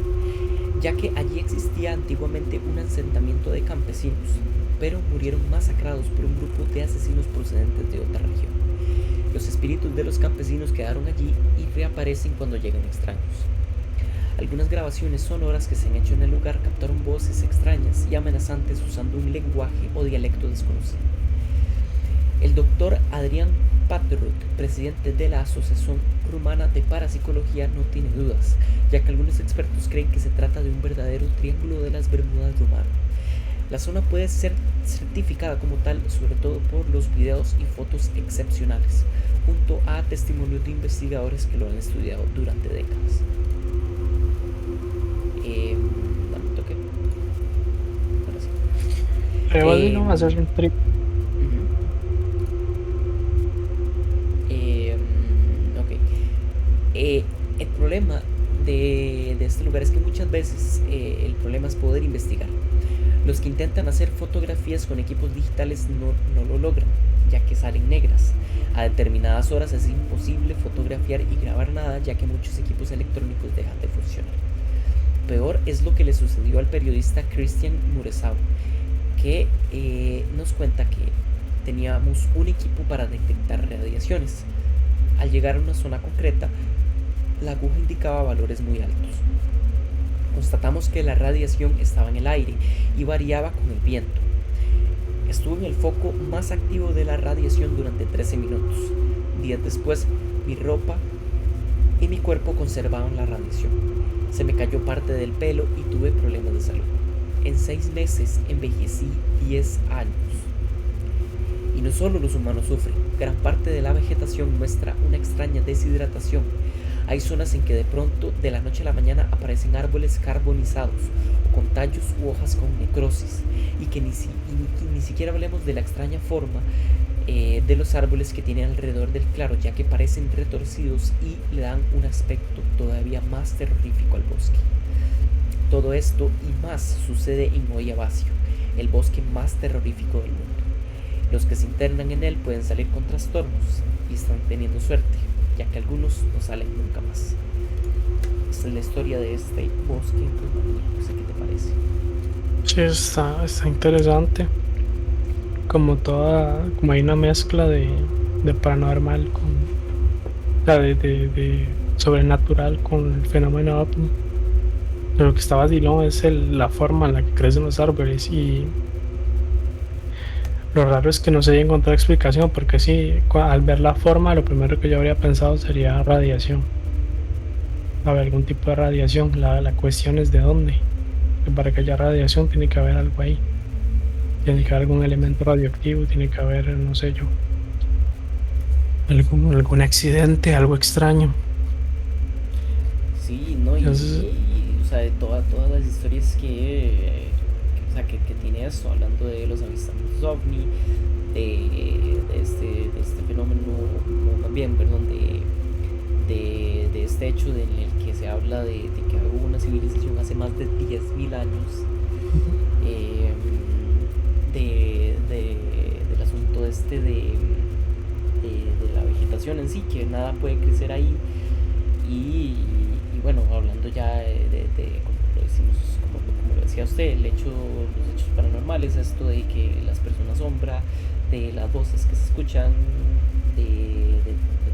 ya que allí existía antiguamente un asentamiento de campesinos, pero murieron masacrados por un grupo de asesinos procedentes de otra región. Los espíritus de los campesinos quedaron allí y reaparecen cuando llegan extraños. Algunas grabaciones sonoras que se han hecho en el lugar captaron voces extrañas y amenazantes usando un lenguaje o dialecto desconocido. El doctor Adrián Patrut, presidente de la Asociación Rumana de Parapsicología, no tiene dudas, ya que algunos expertos creen que se trata de un verdadero triángulo de las Bermudas rumano. La zona puede ser certificada como tal, sobre todo por los videos y fotos excepcionales, junto a testimonios de investigadores que lo han estudiado durante décadas. Dame un toque. Ahora sí. Pero vino a hacer un trip. El problema de este lugar es que muchas veces el problema es poder investigar. Los que intentan hacer fotografías con equipos digitales no lo logran, ya que salen negras. A determinadas horas es imposible fotografiar y grabar nada, ya que muchos equipos electrónicos dejan de funcionar. Peor es lo que le sucedió al periodista Christian Mureșanu, que nos cuenta que teníamos un equipo para detectar radiaciones. Al llegar a una zona concreta, la aguja indicaba valores muy altos. Constatamos que la radiación estaba en el aire y variaba con el viento. Estuve en el foco más activo de la radiación durante 13 minutos. Días después, mi ropa y mi cuerpo conservaban la radiación. Se me cayó parte del pelo y tuve problemas de salud. En 6 meses envejecí 10 años. Y no solo los humanos sufren, gran parte de la vegetación muestra una extraña deshidratación. Hay zonas en que de pronto, de la noche a la mañana, aparecen árboles carbonizados o con tallos u hojas con necrosis, y que ni siquiera hablemos de la extraña forma de los árboles que tienen alrededor del claro, ya que parecen retorcidos y le dan un aspecto todavía más terrorífico al bosque. Todo esto y más sucede en Oyavacio, el bosque más terrorífico del mundo. Los que se internan en él pueden salir con trastornos y están teniendo suerte, ya que algunos no salen nunca más. Esta es la historia de este bosque en Rumanía. No sé qué te parece. Sí, está interesante. como toda, como hay una mezcla de paranormal con, o sea, de sobrenatural con el fenómeno ovni. Lo que está vacilón es la forma en la que crecen los árboles y lo raro es que no se haya encontrado explicación porque sí, al ver la forma, lo primero que yo habría pensado sería radiación. Haber algún tipo de radiación. La cuestión es de dónde. Que para que haya radiación tiene que haber algo ahí. Tiene que haber algún elemento radioactivo, tiene que haber, no sé yo, algún accidente, algo extraño. Sí, ¿no? Entonces, O sea, de todas las historias o sea, que tiene esto, hablando de los avistamientos ovni, de este fenómeno, no, más bien, perdón, de este hecho en el que se habla de que hubo una civilización hace más de 10.000 años, eh, del asunto este de la vegetación en sí, que nada puede crecer ahí. Y bueno, hablando ya como lo decimos, como lo decía usted, los hechos paranormales, esto de que las personas sombra, de las voces que se escuchan, de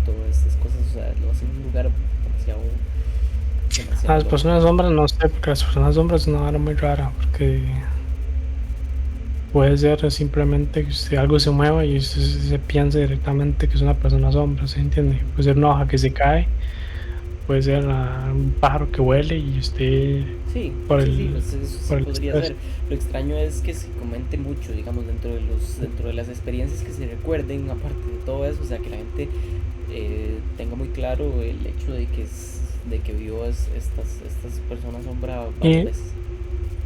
todas estas cosas, o sea, lo hace un lugar demasiado, demasiado las loco. personas sombras, no sé, porque las personas sombras es una vara muy rara, porque puede ser simplemente que algo se mueva y usted se piensa directamente que es una persona sombra, ¿se entiende? Puede ser una hoja que se cae, puede ser un pájaro que huele y usted Sí, por sí, el, pues eso sí por el podría estrés. ser. Lo extraño es que se comente mucho, digamos, dentro de las experiencias que se recuerden, aparte de todo eso, o sea, que la gente tenga muy claro el hecho de que vio estas personas sombra varias Y veces.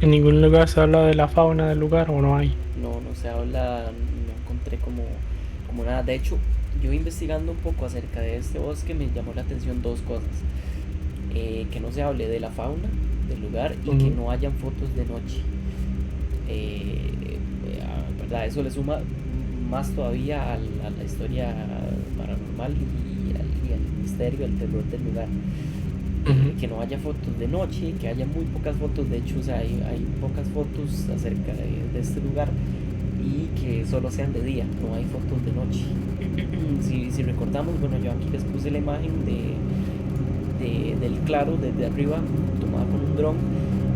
en ningún lugar se habla de la fauna del lugar o no hay. No se habla, no encontré como nada. De hecho, yo investigando un poco acerca de este bosque me llamó la atención dos cosas. Que no se hable de la fauna del lugar y que Mm, no hayan fotos de noche. ¿Verdad? Eso le suma más todavía a la historia paranormal y al misterio, al terror del lugar. ujú. Que no haya fotos de noche, que haya muy pocas fotos, de hecho, o sea, hay pocas fotos acerca de este lugar y que solo sean de día, no hay fotos de noche. Si recordamos, bueno, yo aquí les puse la imagen del claro desde arriba, tomada con un dron.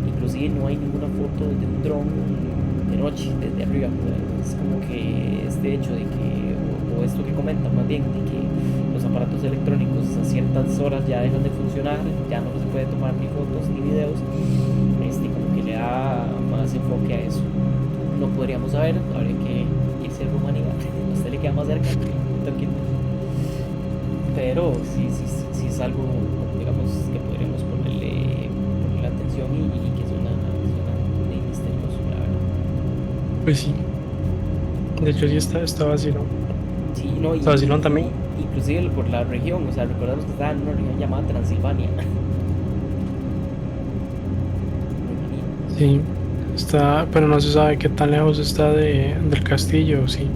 Inclusive no hay ninguna foto de un dron de noche desde arriba. Es como que este hecho de que, o esto que comentan más bien, de que los aparatos electrónicos a ciertas horas ya dejan de funcionar, ya no se puede tomar ni fotos ni videos, como que le da más enfoque a eso. No podríamos saber, habría que irse a Rumanía, a usted le queda más cerca, tranquilo. Pero sí es algo, digamos, que podríamos ponerle atención y que suena muy misterioso, la verdad. Pues sí, de hecho sí está vacilón. Sí, no, Está vacilón también. inclusive por la región, o sea, recordemos que estaba en una región llamada Transilvania. Sí, está, pero no se sabe qué tan lejos está del castillo, sí.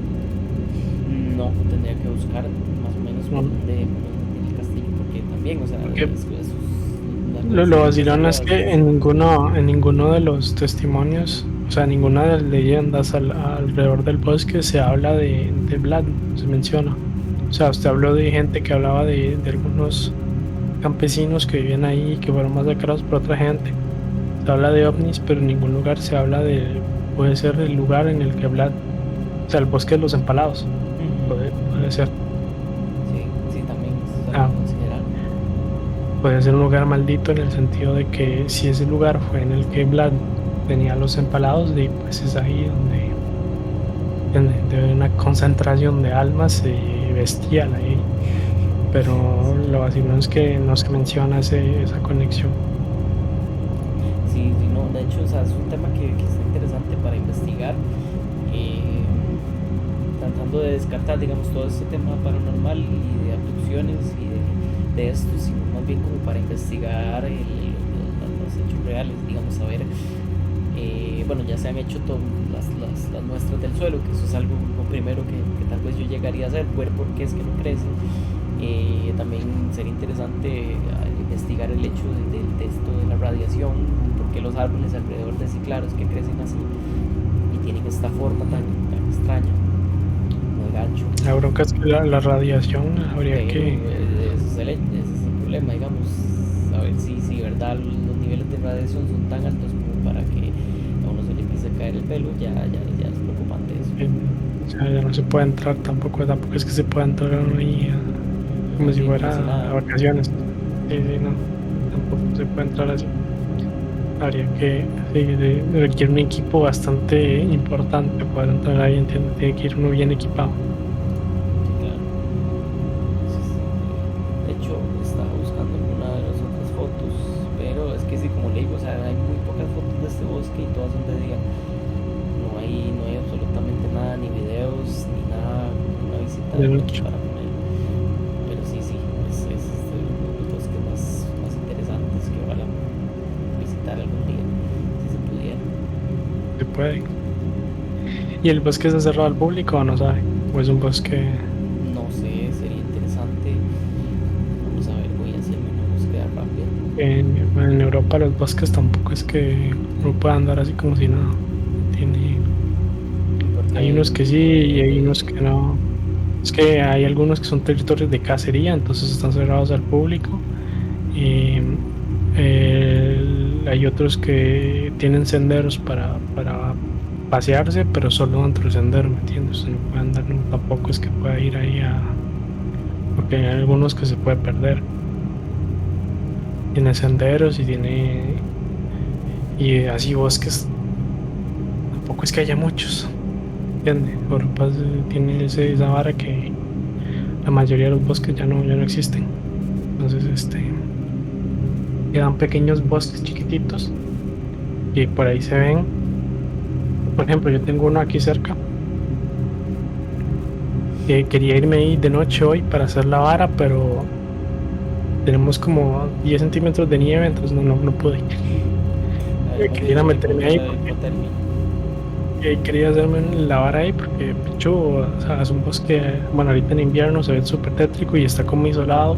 No, tendría que buscar más o menos No, por dónde tiene el castillo, porque también, o sea, porque las lo leyendas vacilón es urbanas. que en ninguno de los testimonios, o sea, ninguna de las leyendas alrededor del bosque se habla de Vlad, no se menciona. O sea, usted habló de gente que hablaba de algunos campesinos que vivían ahí y que fueron masacrados por otra gente. Se habla de ovnis, pero en ningún lugar se habla puede ser el lugar en el que Vlad, o sea, el bosque de los empalados, puede ser. Sí, sí, también es algo a Ah, considerar. puede ser un lugar maldito en el sentido de que si ese lugar fue en el que Vlad tenía los empalados, pues es ahí donde hay una concentración de almas bestial ahí. Pero Sí, lo vacilón es que no se menciona esa conexión. sí, sí, no, de hecho, o sea, es un tema que está interesante para investigar, eh, tratando de descartar, digamos, todo este tema paranormal y de abducciones y de esto, sino más bien como para investigar los hechos reales, digamos, saber, bueno, ya se han hecho todas las muestras del suelo, que eso es algo lo primero que tal vez yo llegaría a hacer, ver por qué es que no crece. También sería interesante investigar el hecho de esto de la radiación, por qué los árboles alrededor de ese claro es que crecen así y tienen esta forma tan extraña. muy gancho. La bronca es que la radiación habría Pero que... ese es el problema, digamos. A ver si verdad los niveles de radiación son tan altos como para que a uno se le empiece a caer el pelo, ya es preocupante eso. O sea, ya no se puede entrar tampoco es que se pueda entrar uno ahí como si Así como si fuera nada. a vacaciones. Sí, sí, no, tampoco se puede entrar así. Habría que, sí, requiere un equipo bastante importante para entrar ahí, entiendo. Tiene que ir uno bien equipado. Sí, claro. Sí, sí. De hecho, estaba buscando alguna de las otras fotos, pero es que sí, como le digo, o sea, hay muy pocas fotos de este bosque y todas son de día. No hay absolutamente nada, ni videos, ni nada, una visita De de noche noche. para poner. Pero sí, sí, es de los bosques más interesantes que ojalá visitar algún día, si se pudiera. Se puede. ¿Y el bosque está cerrado al público o no sabe? ¿O es un bosque No sé, sería interesante. Vamos a ver, voy a hacerme una búsqueda rápida. bueno, en Europa los bosques tampoco es que uno pueda andar así como si nada? Tiene, hay Porque unos que sí y hay unos que no. Es que hay algunos que son territorios de cacería, entonces están cerrados al público. Y hay otros que tienen senderos para pasearse, pero solo dentro del sendero, ¿me entiendes? Usted no puede andar, no, tampoco es que pueda ir ahí porque hay algunos que se puede perder. Tiene senderos y así bosques, tampoco es que haya muchos, ¿entiendes? Europa tiene esa vara que la mayoría de los bosques ya no existen. Entonces, quedan pequeños bosques chiquititos y por ahí se ven. Por ejemplo, yo tengo uno aquí cerca que quería irme ahí de noche hoy para hacer la vara, pero tenemos como 10 centímetros de nieve, entonces no pude. además Quería de meterme ahí contra la porque hipotermia. quería hacerme la vara ahí porque, picho, o sea, es un bosque, bueno, ahorita en invierno se ve súper tétrico y está como isolado.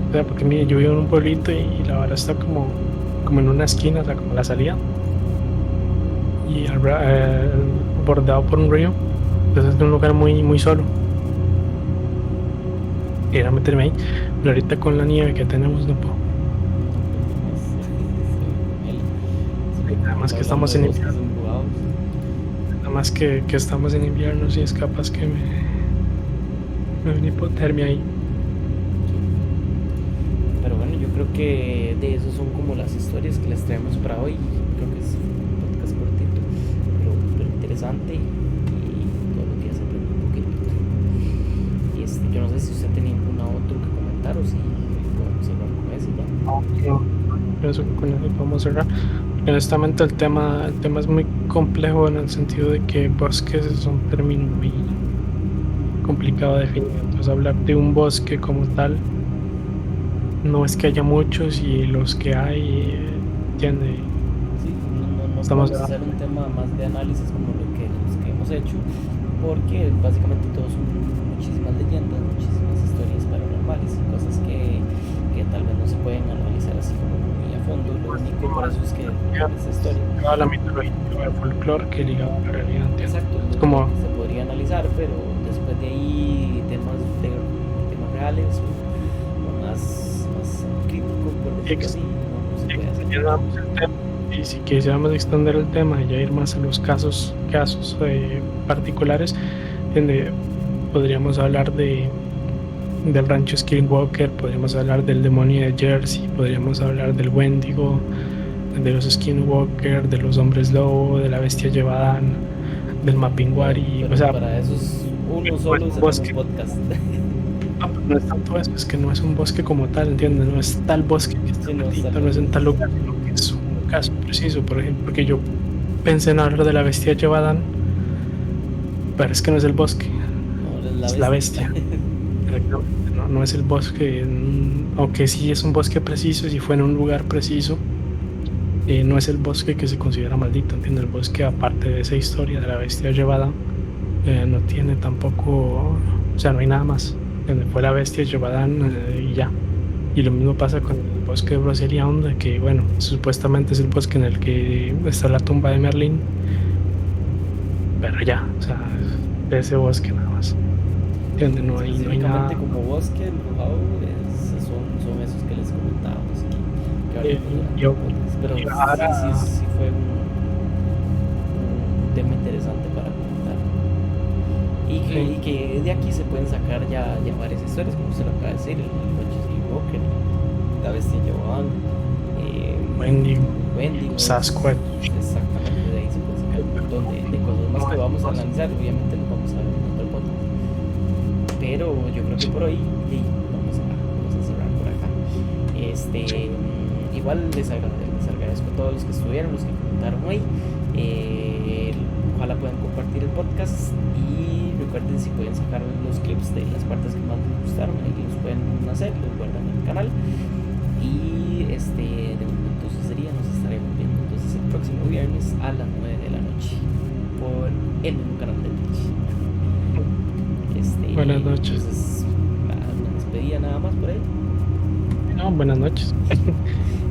O sea, porque mire, yo vivo en un pueblito y la vara está como en una esquina, o sea, como la salida, y bordeado por un río. Entonces es un lugar muy solo. Quería meterme ahí, pero ahorita con la nieve que tenemos no puedo. Y nada más que Hablando estamos de en bosques invierno, embrujados. nada más que estamos en invierno, sí es capaz que me da una hipotermia ahí. Pero bueno, yo creo que de eso son como las historias que les traemos para hoy. Creo que es un podcast cortito, pero interesante y todos los días se aprende un poquito. Y yo no sé si usted tenía alguna otro que comentar o si podemos cerrar con ese ya. No, pienso que con eso podemos cerrar. Porque honestamente el tema es muy complejo en el sentido de que bosques es un término muy complicado de definir. Entonces hablar de un bosque como tal no es que haya muchos y los que hay, ¿entiende? Sí, no Estamos podemos hablando hacer un tema más de análisis como los que hemos hecho, porque básicamente todos son muchísimas leyendas, muchísimas historias paranormales, cosas que tal vez no se pueden analizar así como muy a fondo. Lo único por eso es que esa historia. ligado a la mitología o al folclore que ligado a la realidad, ¿entiendes? Exacto, Es lo como, que se podría analizar, pero después de ahí temas reales o más críticos, por decirlo así, no se puede hacer mucho. extendamos el tema. Y si quisiéramos extender el tema y ya ir más a los casos particulares, donde podríamos hablar del rancho Skinwalker, podríamos hablar del demonio de Jersey, podríamos hablar del Wendigo, de los Skinwalker, de los hombres lobo, de la bestia Yevadan, del Mapinguari, o Pero sea, para esos uno no es solo un hacemos bosque. podcast. No, pero no es tanto eso, es que no es un bosque como tal, ¿entiendes? No es tal bosque que está Si no está maldito, no es en tal preciso. lugar, sino que es un caso preciso, por ejemplo, porque yo pensé en hablar de la bestia Yevadan, pero es que no es el bosque, No, es la es la bestia. bestia. Exactamente. No es el bosque, aunque sí es un bosque preciso, si fue en un lugar preciso, no es el bosque que se considera maldito, ¿entiendes? El bosque, aparte de esa historia de la bestia llevada, no tiene tampoco, o sea, no hay nada más. ¿Entiendes? Fue la bestia llevada y ya. Y lo mismo pasa con el bosque de Broceliande, que bueno, supuestamente es el bosque en el que está la tumba de Merlín, pero ya, o sea. de ese bosque nada más. Donde no hay Específicamente nada. como bosque embrujado son esos que les comentábamos que hablamos durante el Yo podcast. Pero viajar a, sí fue un tema interesante para comentar. sí, Y que de aquí se pueden sacar ya varias historias, como usted lo acaba de decir, el Noches y Walker, la bestia Jovan, eh, Wendigo, Wendigos, Sasquatch. exactamente, de ahí se pueden sacar un montón de cosas más que vamos a analizar, obviamente los vamos a ver en otro podcast. Pero yo creo que por hoy vamos a cerrar por acá. Igual les agradezco a todos los que estuvieron, los que comentaron hoy. Ojalá puedan compartir el podcast y recuerden si pueden sacar los clips de las partes que más les gustaron, ahí los pueden hacer, los guardan en el canal. Y de momento eso sería, nos estaremos viendo entonces el próximo viernes a las 9 de la noche por el mismo canal de Twitch. Buenas noches. Entonces, una despedida nada más por ahí. No, buenas noches.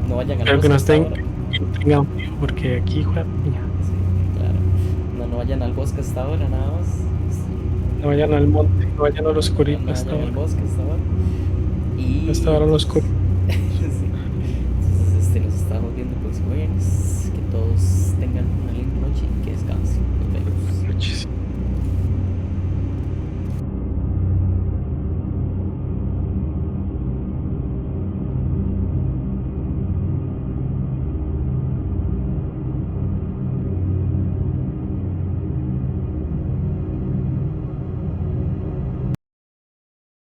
No vayan al Espero que bosque no hasta estén, ahora. que no tengan frío, porque aquí, juega, Sí, claro. No vayan al bosque hasta ahora nada más. no vayan al monte, no vayan al oscurito No hasta vayan al ahora. bosque hasta ahora. Y Hasta ahora al entonces, oscuro.